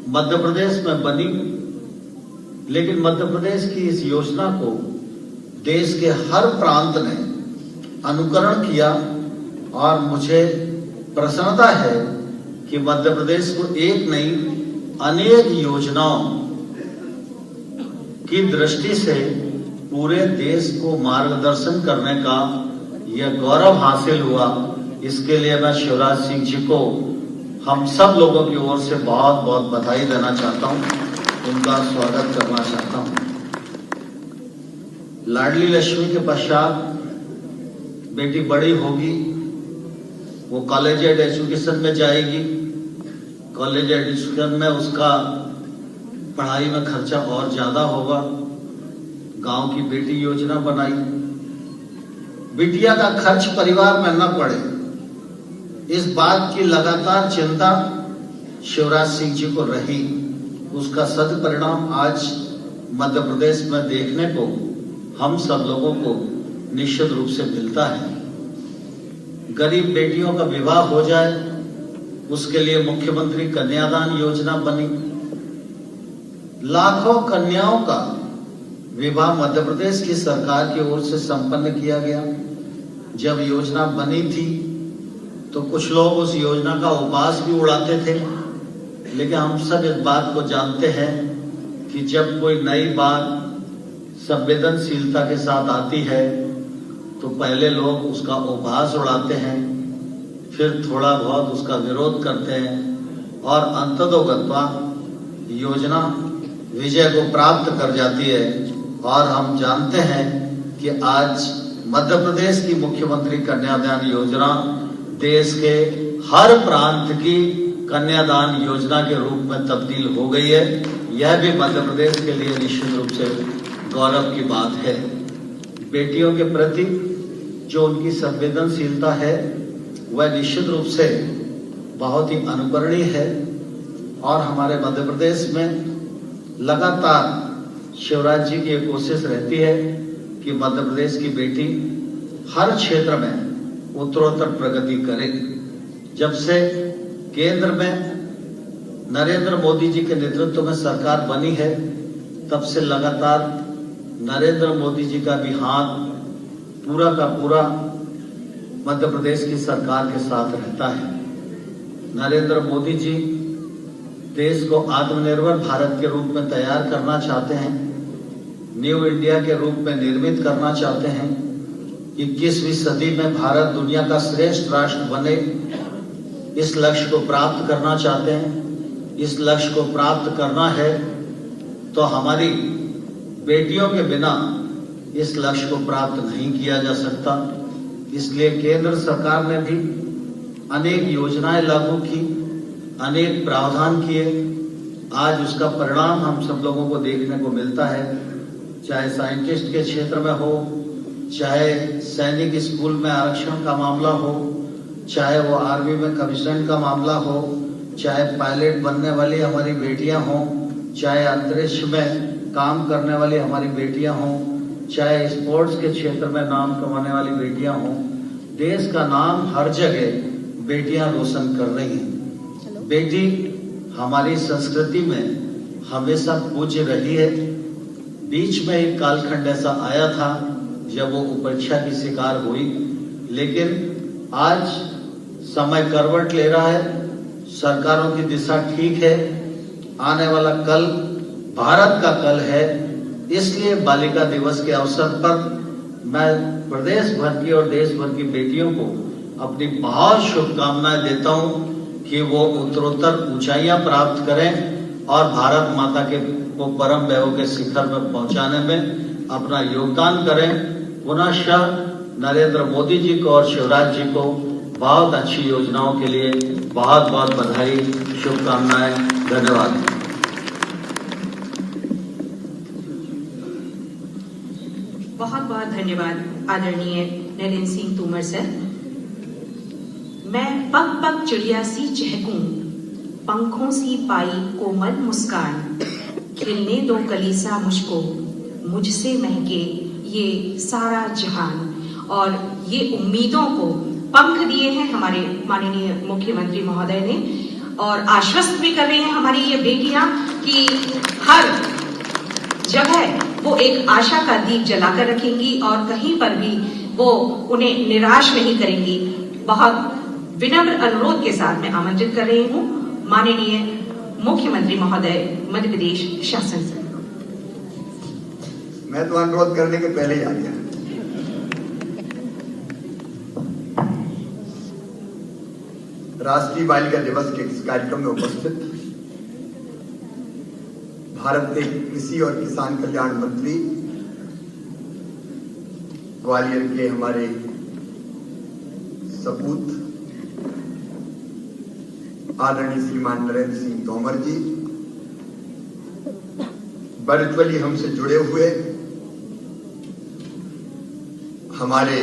मध्य प्रदेश में बनी, लेकिन मध्य प्रदेश की इस योजना को देश के हर प्रांत ने अनुकरण किया और मुझे प्रसन्नता है कि मध्य प्रदेश को एक नहीं अनेक योजनाओं की दृष्टि से पूरे देश को मार्गदर्शन करने का यह गौरव हासिल हुआ। इसके लिए मैं शिवराज सिंह जी को हम सब लोगों की ओर से बहुत बहुत बधाई देना चाहता हूं, उनका स्वागत करना चाहता हूं। लाडली लक्ष्मी के पश्चात बेटी बड़ी होगी, वो कॉलेज एजुकेशन में जाएगी। कॉलेज एजुकेशन में उसका पढ़ाई में खर्चा और ज्यादा होगा। गांव की बेटी योजना बनाई, बिटिया का खर्च परिवार में न पड़े, इस बात की लगातार चिंता शिवराज सिंह जी को रही। उसका सद परिणाम आज मध्य प्रदेश में देखने को हम सब लोगों को निश्चित रूप से मिलता है। गरीब बेटियों का विवाह हो जाए उसके लिए मुख्यमंत्री कन्यादान योजना बनी। लाखों कन्याओं का विवाह मध्य प्रदेश की सरकार की ओर से संपन्न किया गया। जब योजना बनी थी तो कुछ लोग उस योजना का उपहास भी उड़ाते थे, लेकिन हम सब इस बात को जानते हैं कि जब कोई नई बात संवेदनशीलता के साथ आती है तो पहले लोग उसका उपहास उड़ाते हैं, फिर थोड़ा बहुत उसका विरोध करते हैं और अंततोगत्वा योजना विजय को प्राप्त कर जाती है। और हम जानते हैं कि आज मध्य प्रदेश की मुख्यमंत्री कन्यादान योजना देश के हर प्रांत की कन्यादान योजना के रूप में तब्दील हो गई है। यह भी मध्य प्रदेश के लिए निश्चित रूप से गौरव की बात है। बेटियों के प्रति जो उनकी संवेदनशीलता है वह निश्चित रूप से बहुत ही अनुकरणीय है और हमारे मध्य प्रदेश में लगातार शिवराज जी की एक कोशिश रहती है कि मध्य प्रदेश की बेटी हर क्षेत्र में उत्तरोत्तर प्रगति करे। जब से केंद्र में नरेंद्र मोदी जी के नेतृत्व में सरकार बनी है तब से लगातार नरेंद्र मोदी जी का भी हाथ पूरा का पूरा मध्य प्रदेश की सरकार के साथ रहता है। नरेंद्र मोदी जी देश को आत्मनिर्भर भारत के रूप में तैयार करना चाहते हैं, न्यू इंडिया के रूप में निर्मित करना चाहते हैं। 21वीं सदी में भारत दुनिया का श्रेष्ठ राष्ट्र बने, इस लक्ष्य को प्राप्त करना चाहते हैं। इस लक्ष्य को प्राप्त करना है तो हमारी बेटियों के बिना इस लक्ष्य को प्राप्त नहीं किया जा सकता। इसलिए केंद्र सरकार ने भी अनेक योजनाएं लागू की, अनेक प्रावधान किए। आज उसका परिणाम हम सब लोगों को देखने को मिलता है, चाहे साइंटिस्ट के क्षेत्र में हो, चाहे सैनिक स्कूल में आरक्षण का मामला हो, चाहे वो आर्मी में कमीशन का मामला हो, चाहे पायलट बनने वाली हमारी बेटियां हों, चाहे अंतरिक्ष में काम करने वाली हमारी बेटियां हों, चाहे स्पोर्ट्स के क्षेत्र में नाम कमाने वाली बेटियां हों, देश का नाम हर जगह बेटियां रोशन कर रही हैं। बेटी हमारी संस्कृति में हमेशा पूज्य रही है। बीच में एक कालखंड ऐसा आया था जब वो उपेक्षा की शिकार हुई, लेकिन आज समय करवट ले रहा है, सरकारों की दिशा ठीक है। आने वाला कल भारत का कल है, इसलिए बालिका दिवस के अवसर पर मैं प्रदेश भर की और देश भर की बेटियों को अपनी बहुत शुभकामनाएं देता हूं कि वो उत्तरोत्तर ऊंचाइयां प्राप्त करें और भारत माता के को परम वैभव के शिखर पर पहुंचाने में अपना योगदान करें। पुनः नरेंद्र मोदी जी को और शिवराज जी को बहुत अच्छी योजनाओं के लिए बहुत बहुत बधाई, शुभकामनाएं, धन्यवाद। बहुत बहुत धन्यवाद आदरणीय नरेंद्र सिंह तोमर सर। मैं पग पग चिड़िया सी चहकूं, पंखों सी पाई कोमल मुस्कान, खिलने दो कलीसा मुझको, मुझसे महके ये सारा जहान। और ये उम्मीदों को पंख दिए हैं हमारे माननीय मुख्यमंत्री महोदय ने, और आश्वस्त भी कर रही हैं हमारी ये बेटियां कि हर जगह वो एक आशा का दीप जलाकर रखेंगी और कहीं पर भी वो उन्हें निराश नहीं करेंगी। बहुत विनम्र अनुरोध के साथ मैं आमंत्रित कर रही हूं माननीय मुख्यमंत्री महोदय मध्य प्रदेश शासन से। मैं तो अनुरोध करने के पहले ही आ गया। राष्ट्रीय बालिका दिवस के इस कार्यक्रम में उपस्थित भारत के कृषि और किसान कल्याण मंत्री, ग्वालियर के हमारे सपूत आदरणीय श्रीमान नरेंद्र सिंह तोमर जी, वर्चुअली हमसे जुड़े हुए हमारे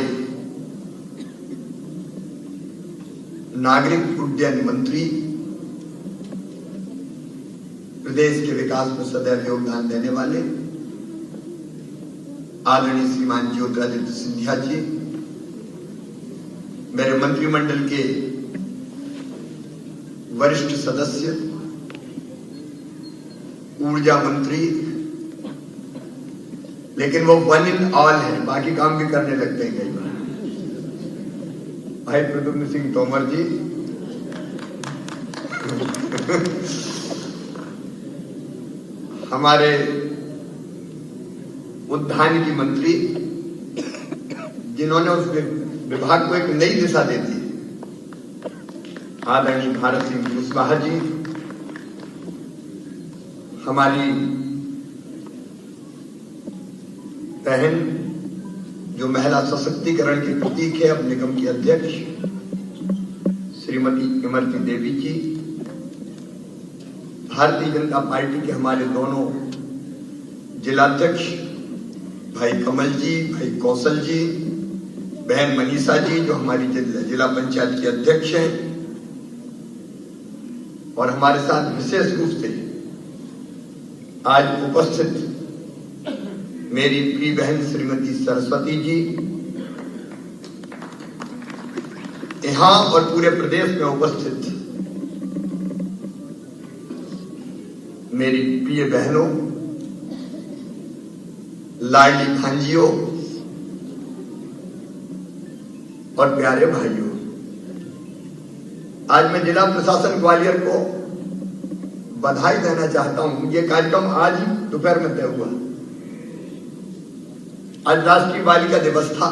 नागरिक उड्डयन मंत्री, प्रदेश के विकास में सदैव योगदान देने वाले आदरणीय श्रीमान ज्योतिरादित्य सिंधिया जी, मेरे मंत्रिमंडल के वरिष्ठ सदस्य, ऊर्जा मंत्री, लेकिन वो वन इन ऑल है, बाकी काम भी करने लगते हैं कई बार, भाई प्रद्युम्न सिंह तोमर जी, हमारे उद्यान की मंत्री, जिन्होंने उस विभाग को एक नई दिशा दे दी, आदरणीय भारत सिंह कुशवाहा जी, हमारी बहन जो महिला सशक्तिकरण के प्रतीक है, अब निगम की अध्यक्ष श्रीमती इमरती देवी जी, भारतीय जनता पार्टी के हमारे दोनों जिलाध्यक्ष भाई कमल जी, भाई कौशल जी, बहन मनीषा जी जो हमारी जिला पंचायत की अध्यक्ष हैं, और हमारे साथ विशेष रूप से आज उपस्थित मेरी प्रिय बहन श्रीमती सरस्वती जी, यहां और पूरे प्रदेश में उपस्थित मेरी प्रिय बहनों, लाडली भांजियों और प्यारे भाइयों, आज मैं जिला प्रशासन ग्वालियर को बधाई देना चाहता हूं। ये कार्यक्रम आज ही दोपहर में तय हुआ। आज राष्ट्रीय बालिका दिवस था।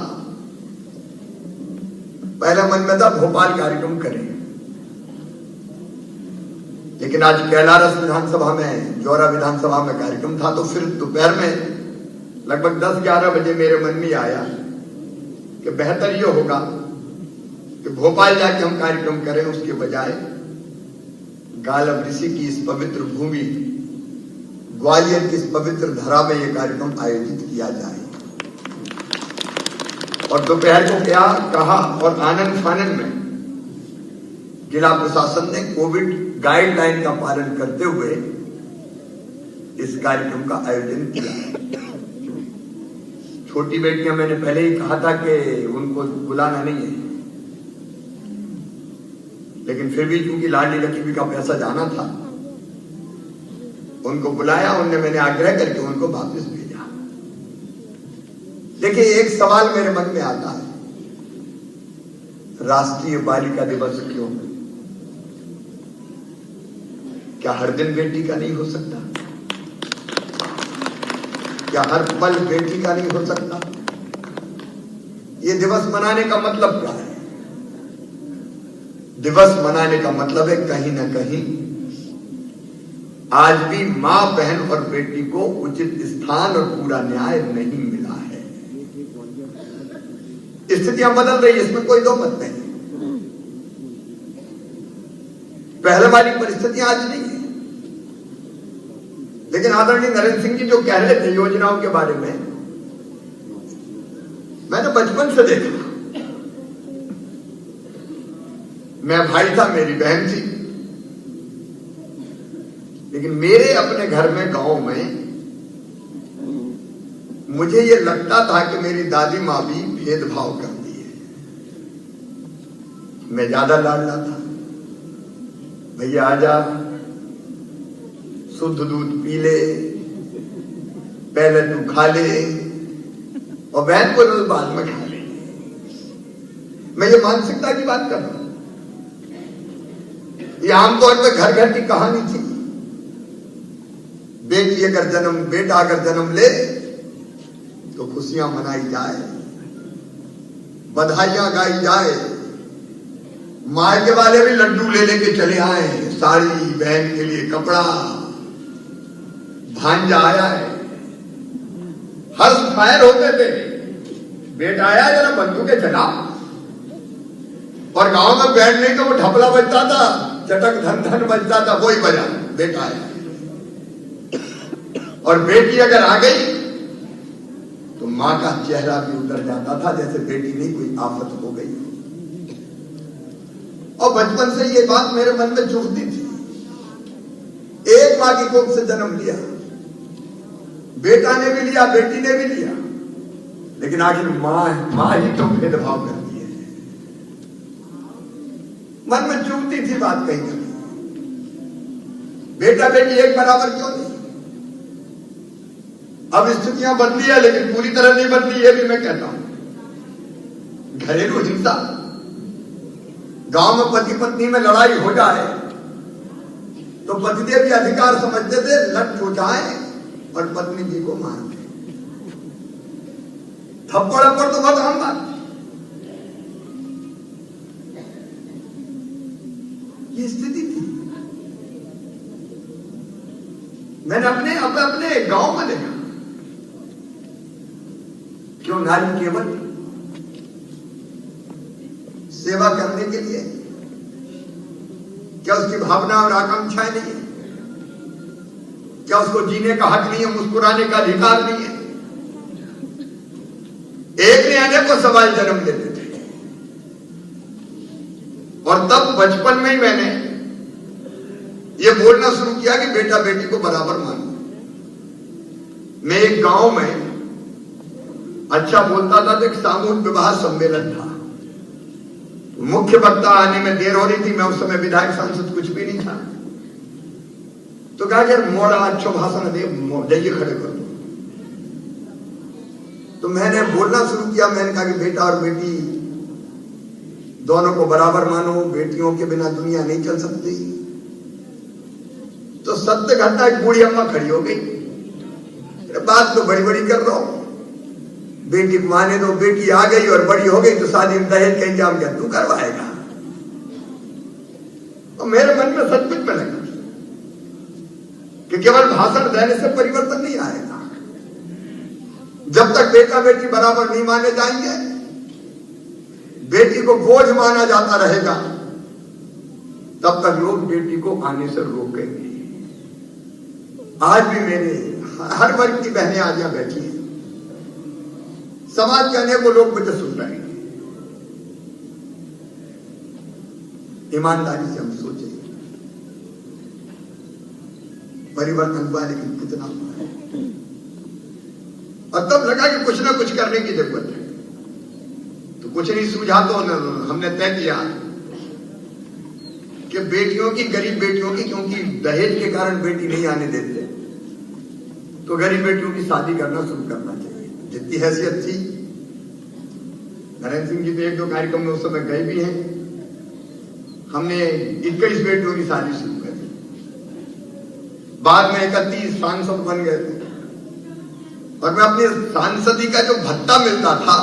पहला मन में था भोपाल कार्यक्रम करें, लेकिन आज कैलारस विधानसभा में, जौरा विधानसभा में कार्यक्रम था, तो फिर दोपहर में लगभग 10-11 बजे मेरे मन में आया कि बेहतर यह होगा कि भोपाल जाके हम कार्यक्रम करें, उसके बजाय गालब ऋषि की इस पवित्र भूमि, ग्वालियर की इस पवित्र धरा में यह कार्यक्रम आयोजित किया जाए। और दोपहर को क्या कहा, और आनंद फानंद में जिला प्रशासन ने कोविड गाइडलाइन का पालन करते हुए इस कार्यक्रम का आयोजन किया। छोटी बेटियां मैंने पहले ही कहा था कि उनको बुलाना नहीं है, लेकिन फिर भी चूंकि लाडली लक्ष्मी का पैसा जाना था, उनको बुलाया। उनने मैंने आग्रह करके उनको वापस भेजा। देखिए, एक सवाल मेरे मन में आता है, राष्ट्रीय बालिका दिवस क्यों? क्या हर दिन बेटी का नहीं हो सकता? क्या हर पल बेटी का नहीं हो सकता? ये दिवस मनाने का मतलब क्या है? दिवस मनाने का मतलब है कहीं ना कहीं आज भी मां, बहन और बेटी को उचित स्थान और पूरा न्याय नहीं मिला है। स्थितियां बदल रही है, इसमें कोई दो मत नहीं। पहले वाली परिस्थितियां आज नहीं है। लेकिन आदरणीय नरेंद्र सिंह जी जो कह रहे थे योजनाओं के बारे में, मैंने बचपन से देखा। मैं भाई था, मेरी बहन थी, लेकिन मेरे अपने घर में, गांव में, मुझे ये लगता था कि मेरी दादी माँ भी भेदभाव करती है। मैं ज्यादा लाडला था। भैया आजा, शुद्ध दूध पी ले, पहले तू खा ले, और बहन को रोज बाद में खा ले। मैं ये मानसिकता की बात कर रहा हूं। ये आमतौर पर घर घर की कहानी थी। बेटी अगर जन्म, बेटा अगर जन्म ले तो खुशियां मनाई जाए, बधाइयां गाई जाए, मायके वाले भी लड्डू ले लेके चले आए, साड़ी, बहन के लिए कपड़ा, भांजा आया है, हर्ष फायर होते थे। बेटा आया, जरा बंदूकें चला, और गांव में बैंड नहीं तो वो ढपला बजता था, चटक धन धन बजता था, वही बजा, बेटा आया। और बेटी अगर आ गई तो मां का चेहरा भी उतर जाता था जैसे बेटी नहीं कोई आफत हो गई। और बचपन से ये बात मेरे मन में चुभती थी। एक मां की कोख से जन्म लिया, बेटा ने भी लिया, बेटी ने भी लिया, लेकिन आखिर मां ही तो भेदभाव करती है। मन में चुभती थी बात कहीं कहीं। बेटा बेटी एक बराबर क्यों नहीं? अब स्थितियां बदली है, लेकिन पूरी तरह नहीं बदली, ये भी मैं कहता हूं। घरेलू हिंसा, गांव में पति पत्नी में लड़ाई हो जाए तो पतिदेव ये अधिकार समझते थे, लट ठोचाएं और पत्नी जी को मार दें। थप्पड़ अप्पड़ तो बहुत आम बात। ये स्थिति थी। मैंने अपने गांव में देखा। क्यों नारी केवल सेवा करने के लिए? क्या उसकी भावना और आकांक्षाएं नहीं है? क्या उसको जीने का हक नहीं है, मुस्कुराने का अधिकार नहीं है? एक ने अनेक को सवाल जन्म देते थे। और तब बचपन में ही मैंने ये बोलना शुरू किया कि बेटा बेटी को बराबर मानो। मैं एक गांव में अच्छा बोलता था तो एक सामूहिक विवाह सम्मेलन था। मुख्य वक्ता आने में देर हो रही थी, मैं उस समय विधायक सांसद कुछ भी नहीं था। तो कहा यार मोड़ा अच्छा भाषण दे, जाइए खड़े कर दो। तो मैंने बोलना शुरू किया। मैंने कहा कि बेटा और बेटी दोनों को बराबर मानो, बेटियों के बिना दुनिया नहीं चल सकती। तो सत्य घटना, एक बूढ़ी अम्मा खड़ी हो गई। बात तो बड़ी बड़ी कर रहा हूं, बेटी को माने दो। बेटी आ गई और बड़ी हो गई तो शादी में दहेज का इंतजाम क्या तू करवाएगा? और मेरे मन में सचमुच में लगा कि केवल भाषण देने से परिवर्तन नहीं आएगा। जब तक बेटा बेटी बराबर नहीं माने जाएंगे, बेटी को बोझ माना जाता रहेगा, तब तक लोग बेटी को आने से रोकेंगे। आज भी मेरे हर वर्ग की बहनें आज यहां बैठी हैं। समाज के अनेकों लोग मुझे सुन रहे हैं। ईमानदारी से हम सोचें, परिवर्तन हुआ, लेकिन कितना हुआ है। और तब लगा कि कुछ ना कुछ करने की जरूरत है। तो कुछ नहीं सूझा तो हमने तय किया कि बेटियों की, गरीब बेटियों की, क्योंकि दहेज के कारण बेटी नहीं आने देते, तो गरीब बेटियों की शादी करना शुरू करना चाहिए। जितनी हैसियत थी, नरेंद्र सिंह जी तो 1-2 कार्यक्रम में उस समय गए भी हैं। हमने 21 बेटियों की शादी शुरू कर दी। बाद में 31 सांसद बन गए थे, और मैं अपनी सांसदी का जो भत्ता मिलता था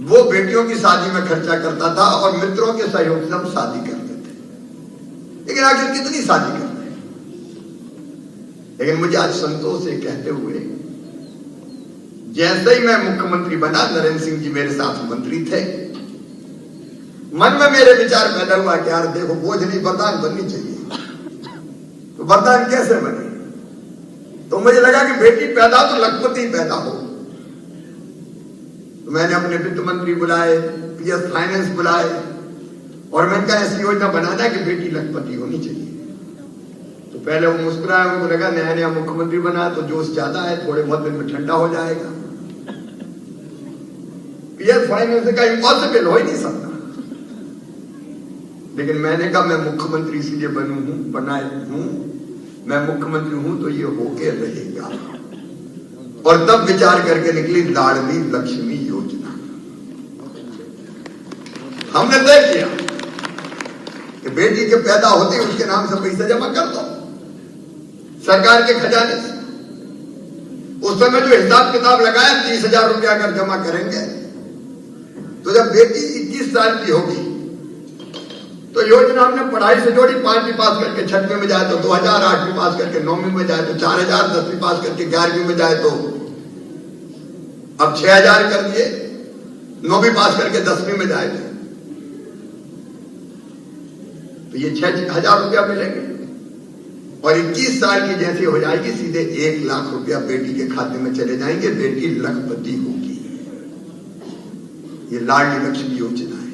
वो बेटियों की शादी में खर्चा करता था, और मित्रों के सहयोग से हम शादी करते थे। लेकिन आखिर कितनी शादी करते हैं। लेकिन मुझे आज संतोष से कहते हुए, जैसे ही मैं मुख्यमंत्री बना, नरेंद्र सिंह जी मेरे साथ मंत्री थे, मन में मेरे विचार पैदा हुआ कि यार देखो, बोझ नहीं वरदान बननी चाहिए। तो वरदान कैसे बने? तो मुझे लगा कि बेटी पैदा तो लखपति पैदा हो। तो मैंने अपने वित्त मंत्री बुलाए, PS फाइनेंस बुलाए, और मैंने कहा ऐसी योजना बनाना कि बेटी लखपति होनी चाहिए। तो पहले वो मुस्कुराए, उनको लगा नया नया मुख्यमंत्री बना तो जोश ज्यादा है, थोड़े बहुत दिन में ठंडा हो जाएगा। PS फाइनेंस का इम्पॉसिबल हो ही नहीं सकता। लेकिन मैंने कहा मैं मुख्यमंत्री इसलिए बनाए हूं, मैं मुख्यमंत्री हूं तो ये होके रहेगा। और तब विचार करके निकली लाडली लक्ष्मी योजना। हमने तय किया कि बेटी के पैदा होते ही उसके नाम से पैसा जमा कर दो सरकार के खजाने से। उस समय जो हिसाब किताब लगाया, 30,000 रुपया अगर जमा करेंगे तो जब बेटी 21 साल की होगी तो योजना हमने पढ़ाई से जोड़ी। 5वीं पास करके 6वीं में जाए तो 2000, 8वीं पास करके 9वीं में जाए तो 4000, 10वीं पास करके 11वीं में जाए तो अब 6000 कर दिए, 9वीं पास करके 10वीं में जाए तो ये 6000 रुपया मिलेंगे। और 21 साल की जैसे हो जाएगी, सीधे 1 लाख रुपया बेटी के खाते में चले जाएंगे, बेटी लखपति होगी। ये लाडली लक्ष्मी योजना है।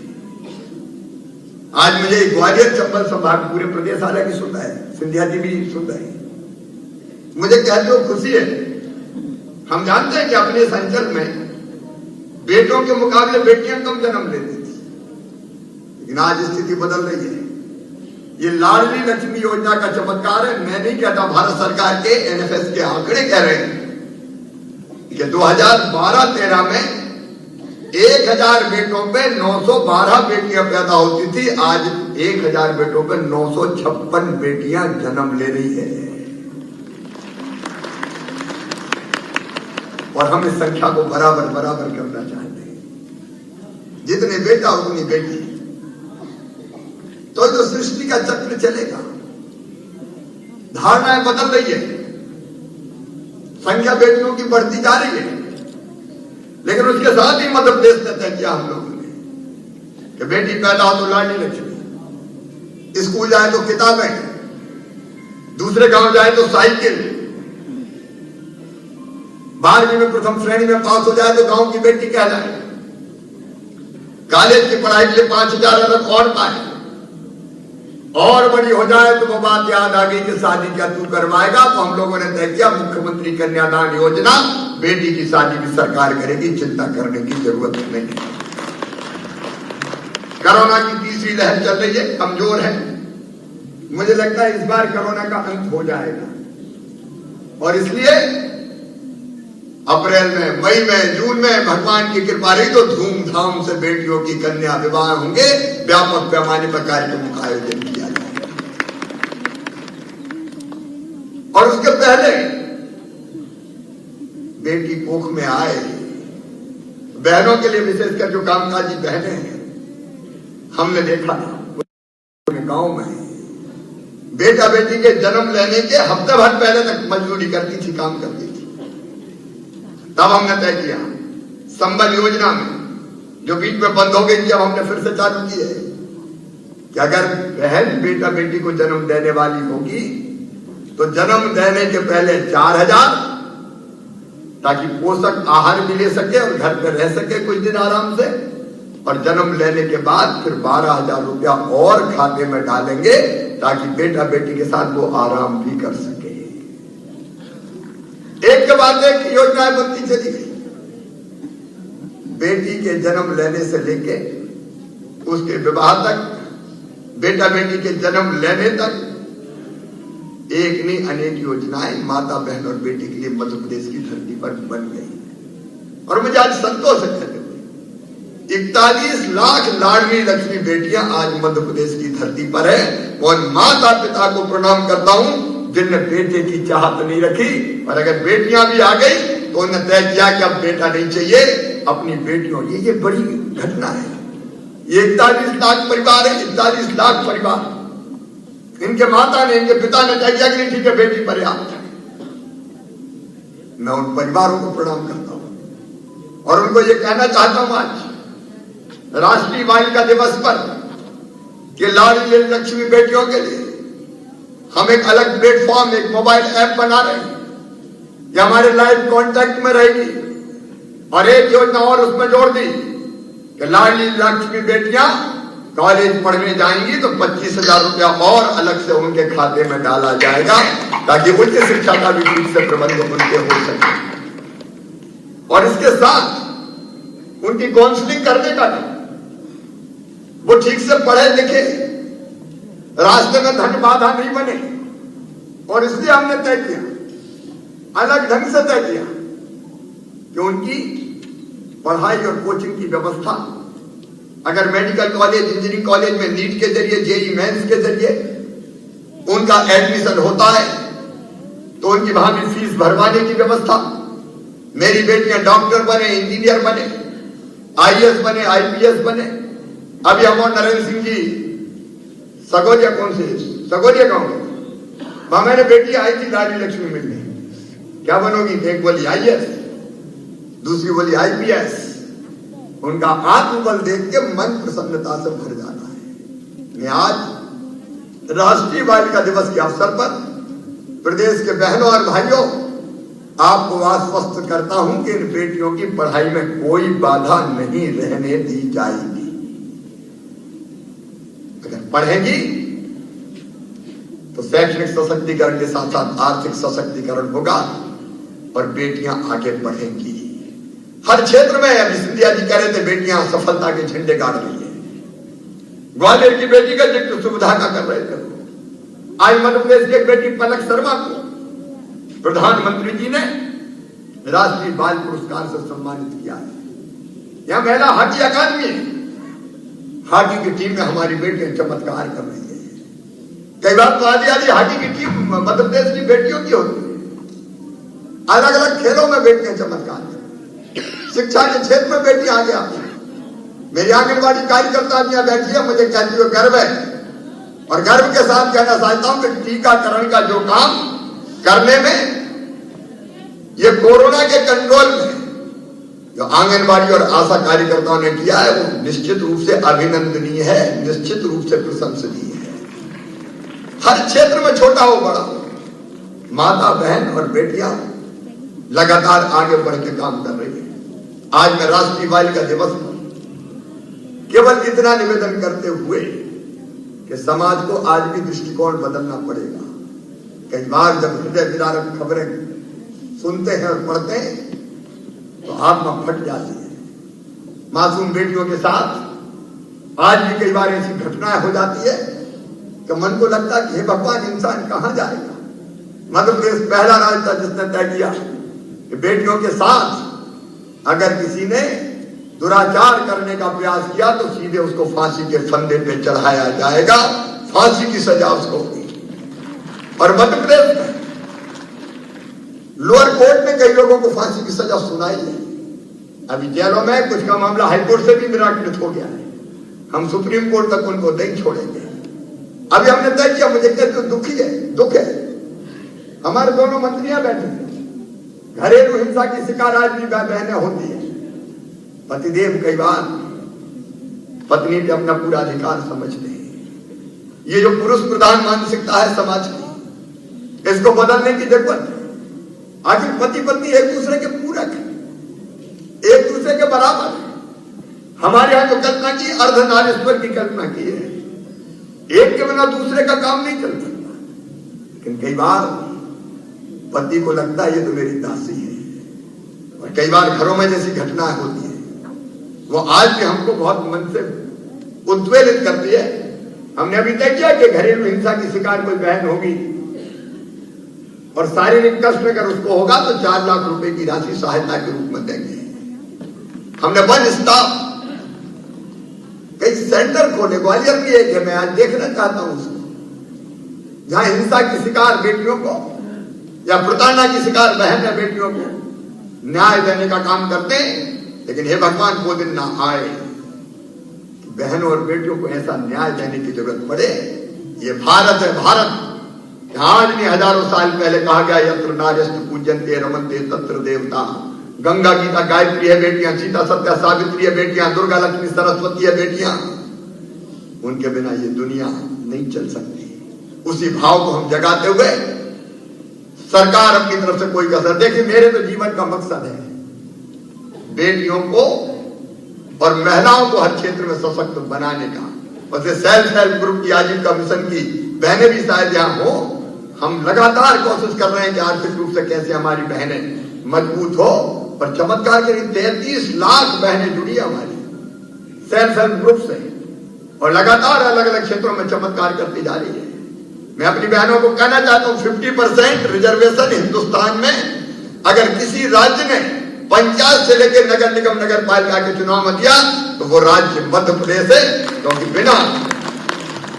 आज मुझे ग्वालियर चंबल संभाग पूरे प्रदेश हालांकि सुनता है, सिंधिया जी भी सुनता है, मुझे कहते हो खुशी है। हम जानते हैं कि अपने इस अंचल में बेटों के मुकाबले बेटियां कम जन्म लेती थी, लेकिन आज स्थिति बदल रही है। ये लाडली लक्ष्मी योजना का चमत्कार है। मैं नहीं कहता, भारत सरकार के NFS के आंकड़े कह रहे हैं कि 2012-13 में 1000 बेटों पे 912 बेटियां पैदा होती थी। आज 1000 बेटों पे 956 बेटियां जन्म ले रही है। और हम इस संख्या को बराबर करना चाहते हैं। जितने बेटा उतनी बेटी, तो जो सृष्टि का चक्र चलेगा। धारणाएं बदल रही है, संख्या बेटियों की बढ़ती जा रही है। लेकिन उसके साथ ही मध्य प्रदेश ने तय किया हम लोगों ने कि बेटी पैदा हो तो लाडली लक्ष्मी, स्कूल जाए तो किताबें, दूसरे गांव जाए तो साइकिल, 12वीं में प्रथम श्रेणी में पास हो जाए तो गांव की बेटी कहलाए, कॉलेज की पढ़ाई के लिए 5000 अलग और पाए, और बड़ी हो जाए तो वो बात याद आ गई कि शादी क्या तू करवाएगा। तो हम लोगों ने तय किया मुख्यमंत्री कन्यादान योजना, बेटी की शादी भी सरकार करेगी, चिंता करने की जरूरत नहीं। कोरोना की तीसरी लहर चल रही है, कमजोर है। मुझे लगता है इस बार कोरोना का अंत हो जाएगा, और इसलिए अप्रैल में, मई में, जून में भगवान की कृपा रही तो धूमधाम से बेटियों की कन्या विवाह होंगे, व्यापक पैमाने पर कार्यक्रमों का आयोजन किया जाएगा। और उसके पहले बेटी कोख में आए, बहनों के लिए विशेषकर जो कामकाजी बहनें हैं, हमने देखा गांव में बेटा बेटी के जन्म लेने के हफ्ते भर पहले तक मजदूरी करती थी, काम करती थी। तब हमने तय किया संबल योजना में, जो बीच में बंद हो गई थी, अब हमने फिर से चालू की है कि अगर बहन बेटा बेटी को जन्म देने वाली होगी तो जन्म देने के पहले 4000, ताकि पोषक आहार भी ले सके और घर पे रह सके कुछ दिन आराम से, और जन्म लेने के बाद फिर 12,000 रुपया और खाते में डालेंगे ताकि बेटा बेटी के साथ वो आराम भी कर सके। एक के बाद एक योजनाएं बनती चली गई। बेटी के जन्म लेने से लेके उसके विवाह तक, बेटा बेटी के जन्म लेने तक एक नहीं अनेक योजनाएं माता बहन और बेटी के लिए मध्य प्रदेश की धरती पर बन गई। और मुझे आज संतोष है कहते हुए 41 लाख लाडली लक्ष्मी बेटियां आज मध्य प्रदेश की धरती पर है। और माता पिता को प्रणाम करता हूं जिनने बेटे की चाहत नहीं रखी, और अगर बेटियां भी आ गई तो उन्होंने तय किया कि अब बेटा नहीं चाहिए, अपनी बेटियों, ये बड़ी घटना है। ये 41 लाख परिवार है, 41 लाख परिवार, इनके माता ने, इनके पिता ने तय किया कि नहीं ठीक है बेटी पर्याप्त है। मैं उन परिवारों को प्रणाम करता हूं और उनको ये कहना चाहता हूं आज राष्ट्रीय बालिका दिवस पर कि लाडली लक्ष्मी बेटियों के लिए हम एक अलग प्लेटफॉर्म, एक मोबाइल ऐप बना रहे हैं। ये हमारे लाइव कांटेक्ट में रहेगी। और एक योजना और उसमें जोड़ दी कि लाडली लक्ष्मी बेटियां कॉलेज पढ़ने जाएंगी तो 25,000 रुपया और अलग से उनके खाते में डाला जाएगा ताकि उच्च शिक्षा का भी ठीक से प्रबंध उनके हो सके। और इसके साथ उनकी काउंसलिंग करने का, वो ठीक से पढ़े लिखे, रास्ते में धन बाधा नहीं बने। और इसलिए हमने तय किया, अलग ढंग से तय किया कि उनकी पढ़ाई और कोचिंग की व्यवस्था, अगर मेडिकल कॉलेज, इंजीनियरिंग कॉलेज में नीट के जरिए, जेईई मेंस के जरिए उनका एडमिशन होता है तो उनकी वहां भी फीस भरवाने की व्यवस्था। मेरी बेटियां डॉक्टर बने, इंजीनियर बने, आईएएस बने, आईपीएस बने। अभी हम और नरेंद्र सिंह जी सगोरिया, कौन से सगोरिया गांव में, वहां मैंने बेटी आई थी लाडली लक्ष्मी मिलने, क्या बनोगी? एक बोली आईएएस, दूसरी बोली आईपीएस। उनका आत्मबल देख के मन प्रसन्नता से भर जाना है। मैं आज राष्ट्रीय बालिका दिवस के अवसर पर प्रदेश के बहनों और भाइयों आपको आश्वस्त करता हूं कि इन बेटियों की पढ़ाई में कोई बाधा नहीं रहने दी जाएगी। अगर पढ़ेंगी तो शैक्षणिक सशक्तिकरण के साथ साथ आर्थिक सशक्तिकरण होगा और बेटियां आगे बढ़ेंगी। हर क्षेत्र में, अभी सिंधिया जी कह रहे थे, बेटियां सफलता के झंडे गाड़ रही है। ग्वालियर की बेटी का जिक्र सुविधा का कर रहे थे। आज मध्य प्रदेश की एक बेटी पलक शर्मा को प्रधानमंत्री जी ने राष्ट्रीय बाल पुरस्कार से सम्मानित किया है। यहां महिला हॉकी अकादमी है, हॉकी की टीम में हमारी बेटियां चमत्कार कर रही है। कई बार तो आधी हॉकी की टीम मध्य प्रदेश की बेटियों की होती है। अलग अलग खेलों में बेटियां चमत्कार, शिक्षा के क्षेत्र में बेटी आगे आती है। मेरी आंगनबाड़ी कार्यकर्ता भी यहां बैठी है, मुझे कहती हुए गर्व है और गर्व के साथ कहना चाहता हूं कि टीकाकरण का जो काम करने में, ये कोरोना के कंट्रोल में जो आंगनबाड़ी और आशा कार्यकर्ताओं ने किया है वो निश्चित रूप से अभिनंदनीय है, निश्चित रूप से प्रशंसनीय है। हर क्षेत्र में छोटा हो बड़ा हो, माता बहन और बेटियां लगातार आगे बढ़ के काम कर रही है। आज मैं राष्ट्रीय बालिका दिवस पर केवल इतना निवेदन करते हुए कि समाज को आज भी दृष्टिकोण बदलना पड़ेगा। कई बार जब हृदय विदारक खबरें सुनते हैं और पढ़ते हैं तो आत्मा फट जाती है। मासूम बेटियों के साथ आज भी कई बार ऐसी घटनाएं हो जाती है कि मन को लगता है कि हे भगवान, इंसान कहां जाएगा। मध्य प्रदेश पहला राज्य था जिसने तय किया कि बेटियों के साथ अगर किसी ने दुराचार करने का प्रयास किया तो सीधे उसको फांसी के फंदे पे चढ़ाया जाएगा, फांसी की सजा उसको होगी। और मध्य प्रदेश में लोअर कोर्ट ने कई लोगों को फांसी की सजा सुनाई है। अभी जेलों में कुछ का मामला हाईकोर्ट से भी निराकृत हो गया है। हम सुप्रीम कोर्ट तक उनको नहीं छोड़ेंगे। अभी हमने तय किया, मुझे कहते दुखी है, दुख है, हमारे दोनों मंत्रियां बैठे हैं। घरेलू हिंसा की शिकार आज भी बहनें होती है। पतिदेव कई बार पत्नी पे अपना पूरा अधिकार समझते हैं। ये जो पुरुष प्रधान मानसिकता है समाज की, इसको बदलने की जरूरत है। आखिर पति पत्नी एक दूसरे के पूरक है, एक दूसरे के बराबर है। हमारे यहां जो कल्पना की, अर्धनारीश्वर की कल्पना की है। एक के बिना दूसरे का काम नहीं चल सकता। लेकिन कई बार पति को लगता है ये तो मेरी दासी है, और कई बार घरों में जैसी घटना होती है वो आज भी हमको बहुत मन से उद्वेलित करती है। हमने अभी तय किया कि घरेलू हिंसा की शिकार कोई बहन होगी और शारीरिक कष्ट अगर उसको होगा तो 4 लाख रुपए की राशि सहायता के रूप में देंगे। हमने 1 स्टाफ कई सेंटर खोले, ग्वालियर भी एक है, मैं आज देखना चाहता हूं उसको, जहां हिंसा की शिकार बेटियों को या प्रताड़ना की शिकार बहन या बेटियों को न्याय देने का काम करते हैं। लेकिन हे भगवान वो दिन ना आए बहनों और बेटियों को ऐसा न्याय देने की जरूरत पड़े। ये भारत है, भारत आज नहीं हजारों साल पहले कहा गया यत्र नार्यस्तु पूज्यन्ते रमन्ते तत्र देवता। गंगा गीता गायत्री है बेटियां, सीता सत्या सावित्री है बेटियां, दुर्गा लक्ष्मी सरस्वती है बेटियां। उनके बिना ये दुनिया नहीं चल सकती। उसी भाव को हम जगाते हुए सरकार अपनी तरफ से कोई कसर, देखिए मेरे तो जीवन का मकसद है बेटियों को और महिलाओं को हर क्षेत्र में सशक्त बनाने का। और सेल्फ हेल्प ग्रुप की आजीविका मिशन की बहनें भी शायद यहाँ हो। हम लगातार कोशिश कर रहे हैं कि आर्थिक रूप से कैसे हमारी बहनें मजबूत हो। और चमत्कार के 33 लाख बहनें जुड़ी हमारी सेल्फ हेल्प ग्रुप से और लगातार अलग अलग क्षेत्रों में चमत्कार करती जा रही है। मैं अपनी बहनों को कहना चाहता हूं 50% रिजर्वेशन हिंदुस्तान में अगर किसी राज्य ने पंचायत से लेकर नगर निगम नगर पालिका के चुनाव में दिया तो वो राज्य मध्य प्रदेश है। क्योंकि बिना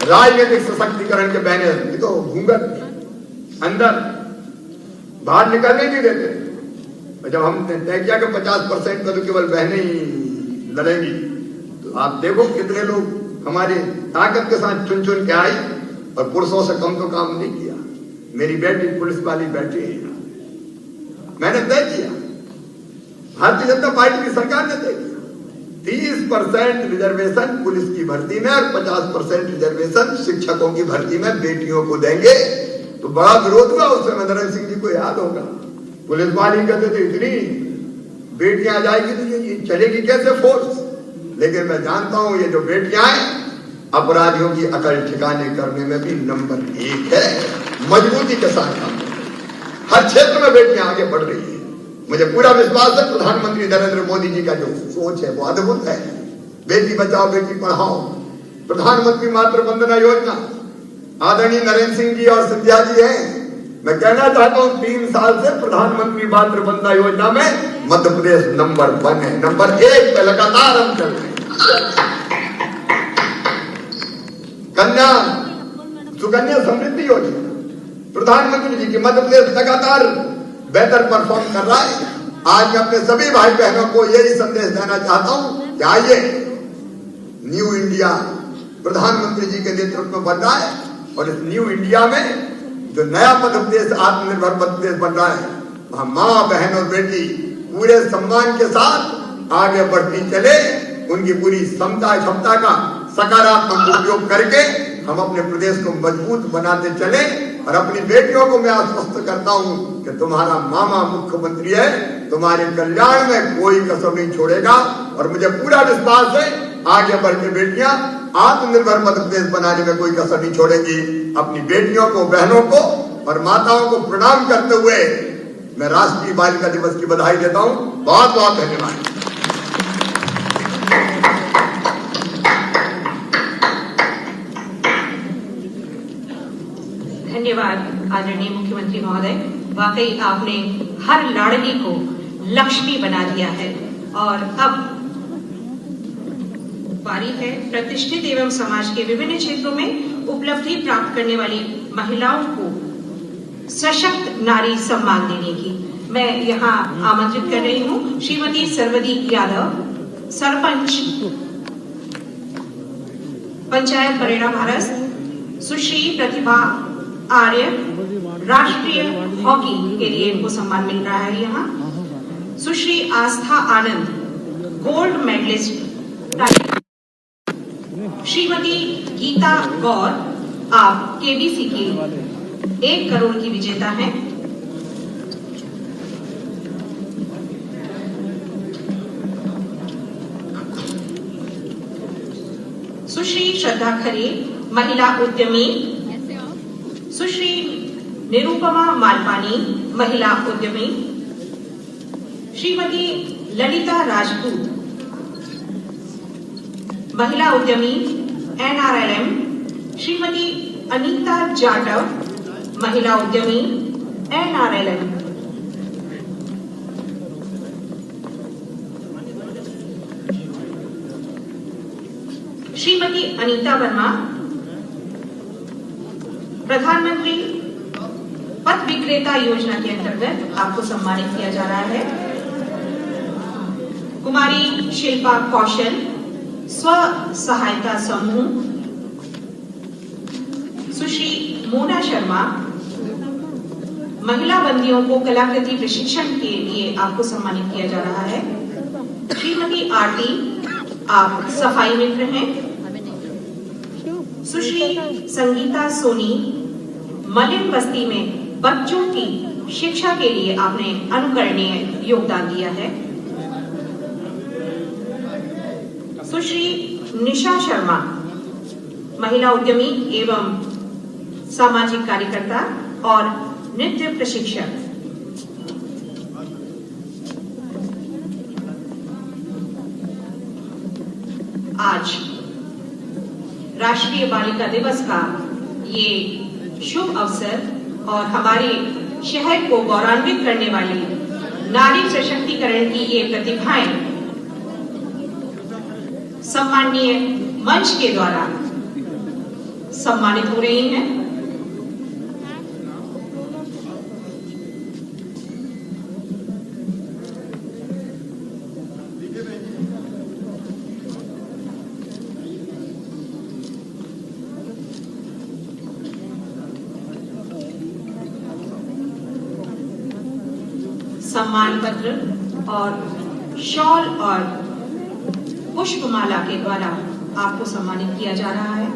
राजनीतिक सशक्तिकरण के बहनें तो घूंघट अंदर बाहर निकलने नहीं देते। और जब हमने तय किया कि 50% में तो केवल बहनें ही लड़ेंगी, तो आप देखो कितने लोग हमारी ताकत के साथ चुन चुन के आई और पुरुषों से कम तो काम नहीं किया। मेरी बेटी पुलिस वाली बैठी है, मैंने तय किया, भारतीय जनता पार्टी की सरकार ने तय किया 30% रिजर्वेशन पुलिस की भर्ती में और 50% रिजर्वेशन शिक्षकों की भर्ती में बेटियों को देंगे। तो बड़ा विरोध हुआ उस समय, नरेंद्र सिंह जी को याद होगा। पुलिस वाली कहते थे इतनी बेटियां जाएगी तो ये चलेगी कैसे फोर्स। लेकिन मैं जानता हूं ये जो बेटियां हैं अपराधियों की अकल ठिकाने करने में भी नंबर 1 है। मजबूती के साथ काम हर क्षेत्र में बेटियां आगे बढ़ रही है। मुझे पूरा विश्वास है प्रधानमंत्री नरेंद्र मोदी जी का जो सोच है वो अद्भुत है। बेटी बचाओ बेटी पढ़ाओ, प्रधानमंत्री मातृ वंदना योजना, आदरणीय नरेंद्र सिंह जी और सिंधिया जी हैं। मैं कहना चाहता हूं 3 साल से प्रधानमंत्री मातृ वंदना योजना में मध्य प्रदेश नंबर 1 है, नंबर 1 पे लगातार हम चल रहे हैं। कन्या सुकन्या समृद्धि योजना प्रधानमंत्री जी की मध्य प्रदेश लगातार बेहतर परफॉर्म कर रहा है। आज मैं अपने सभी भाई बहनों को यही संदेश देना चाहता हूं कि आइए न्यू इंडिया प्रधानमंत्री जी के नेतृत्व में बन रहा है। और इस न्यू इंडिया में जो नया मध्य प्रदेश आत्मनिर्भर मध्य प्रदेश बन रहा है वहां माँ बहन और बेटी पूरे सम्मान के साथ आगे बढ़ती चले। उनकी पूरी क्षमता का सकारात्मक उपयोग करके हम अपने प्रदेश को मजबूत बनाते चले। और अपनी बेटियों को मैं आश्वस्त करता हूं कि तुम्हारा मामा मुख्यमंत्री है, तुम्हारे कल्याण में कोई कसर नहीं छोड़ेगा। और मुझे पूरा विश्वास है आगे बढ़ के बेटियां आत्मनिर्भर मध्य प्रदेश बनाने में कोई कसर नहीं छोड़ेगी। अपनी बेटियों को, बहनों को और माताओं को प्रणाम करते हुए मैं राष्ट्रीय बालिका दिवस की बधाई देता हूं। बहुत बहुत धन्यवाद। धन्यवाद आदरणीय मुख्यमंत्री महोदय। वाकई आपने हर लाडली को लक्ष्मी बना दिया है। और अब बारी है प्रतिष्ठित एवं समाज के विभिन्न क्षेत्रों में उपलब्धि प्राप्त करने वाली महिलाओं को सशक्त नारी सम्मान देने की। मैं यहाँ आमंत्रित कर रही हूँ श्रीमती सर्वदी यादव, सरपंच पंचायत बरेड़ा भारत, सुश्री प्रतिभा आर्य, राष्ट्रीय हॉकी के लिए इनको सम्मान मिल रहा है यहाँ, सुश्री आस्था आनंद, गोल्ड मेडलिस्ट, श्रीमती गीता गौर, आप केबीसी की 1 करोड़ की विजेता हैं, सुश्री श्रद्धा खरे, महिला उद्यमी सुश्री निरुपमा मालपानी, महिला उद्यमी श्रीमती ललिता राजपूत, महिला उद्यमी NRLM श्रीमती अनीता जाटव, महिला उद्यमी NRLM। श्रीमती अनीता वर्मा, प्रधानमंत्री पथ विक्रेता योजना के अंतर्गत आपको सम्मानित किया जा रहा है। कुमारी शिल्पा कौशल, स्व सहायता समूह, सुश्री मोना शर्मा, महिला बंदियों को कलाकृति प्रशिक्षण के लिए आपको सम्मानित किया जा रहा है। श्रीमती आरती, आप सफाई मित्र हैं। सुश्री संगीता सोनी, मलिन बस्ती में बच्चों की शिक्षा के लिए आपने अनुकरणीय योगदान दिया है। सुश्री निशा शर्मा, महिला उद्यमी एवं सामाजिक कार्यकर्ता और नृत्य प्रशिक्षक। आज राष्ट्रीय बालिका दिवस का ये शुभ अवसर और हमारे शहर को गौरवान्वित करने वाली नारी सशक्तिकरण की ये प्रतिभाएं सम्माननीय मंच के द्वारा सम्मानित हो रही हैं। सम्मान पत्र और शॉल और पुष्पमाला के द्वारा आपको सम्मानित किया जा रहा है।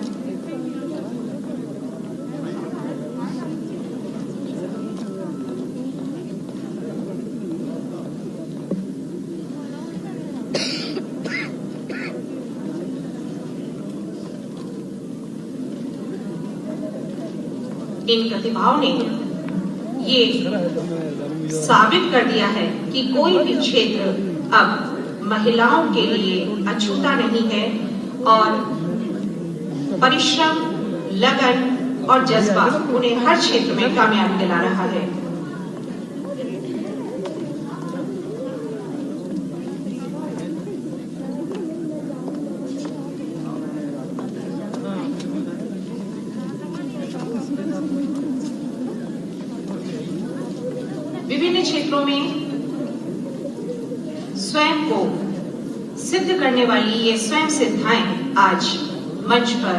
इन प्रतिभाओं ने ये साबित कर दिया है कि कोई भी क्षेत्र अब महिलाओं के लिए अछूता नहीं है और परिश्रम, लगन और जज्बा उन्हें हर क्षेत्र में कामयाबी दिला रहा है। विभिन्न क्षेत्रों में स्वयं को सिद्ध करने वाली ये स्वयं सिद्धाएं आज मंच पर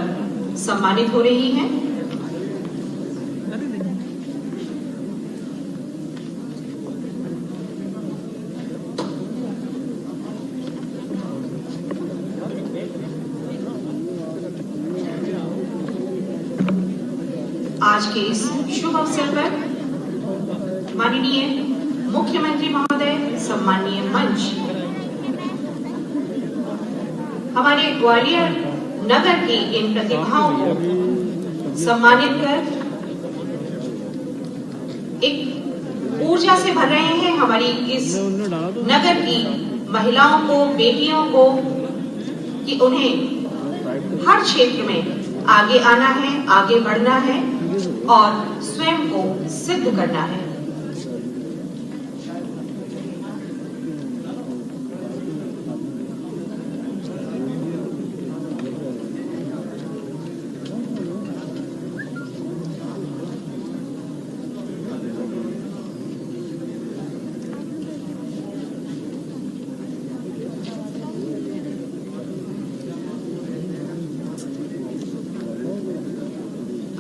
सम्मानित हो रही हैं। आज के इस शुभ अवसर पर माननीय मुख्यमंत्री महोदय, सम्मानीय मंच, हमारे ग्वालियर नगर की इन प्रतिभाओं को सम्मानित कर एक ऊर्जा से भर रहे हैं। हमारी इस नगर की महिलाओं को, बेटियों को कि उन्हें हर क्षेत्र में आगे आना है, आगे बढ़ना है और स्वयं को सिद्ध करना है।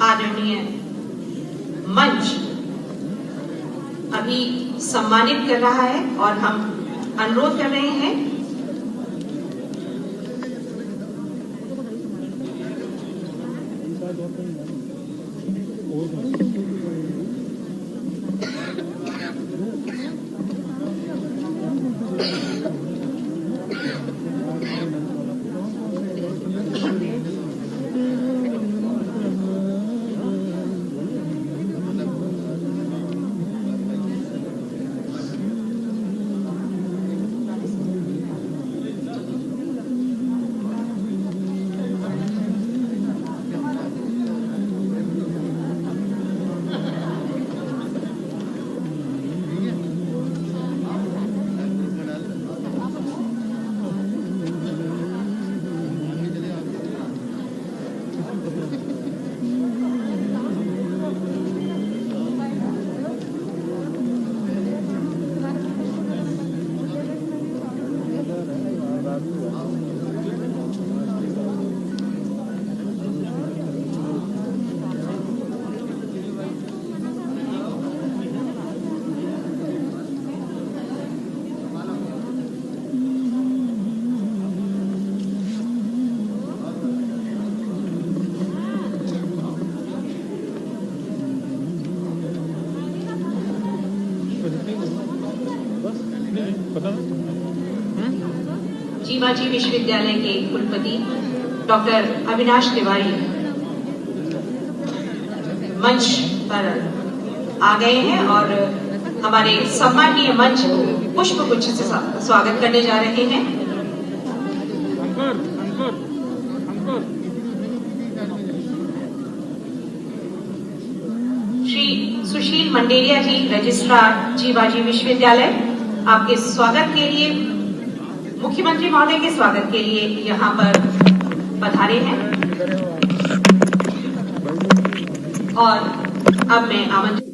आदरणीय मंच अभी सम्मानित कर रहा है और हम अनुरोध कर रहे हैं पता ना जीवाजी विश्वविद्यालय के कुलपति डॉक्टर अविनाश तिवारी मंच पर आ गए हैं और हमारे सम्मानीय मंच को पुष्प गुच्छ से स्वागत करने जा रहे हैं। श्री सुशील मंडेरिया जी, रजिस्ट्रार जीवाजी विश्वविद्यालय, आपके स्वागत के लिए, मुख्यमंत्री महोदय के स्वागत के लिए यहाँ पर पधारे हैं। और अब मैं आमंत्रित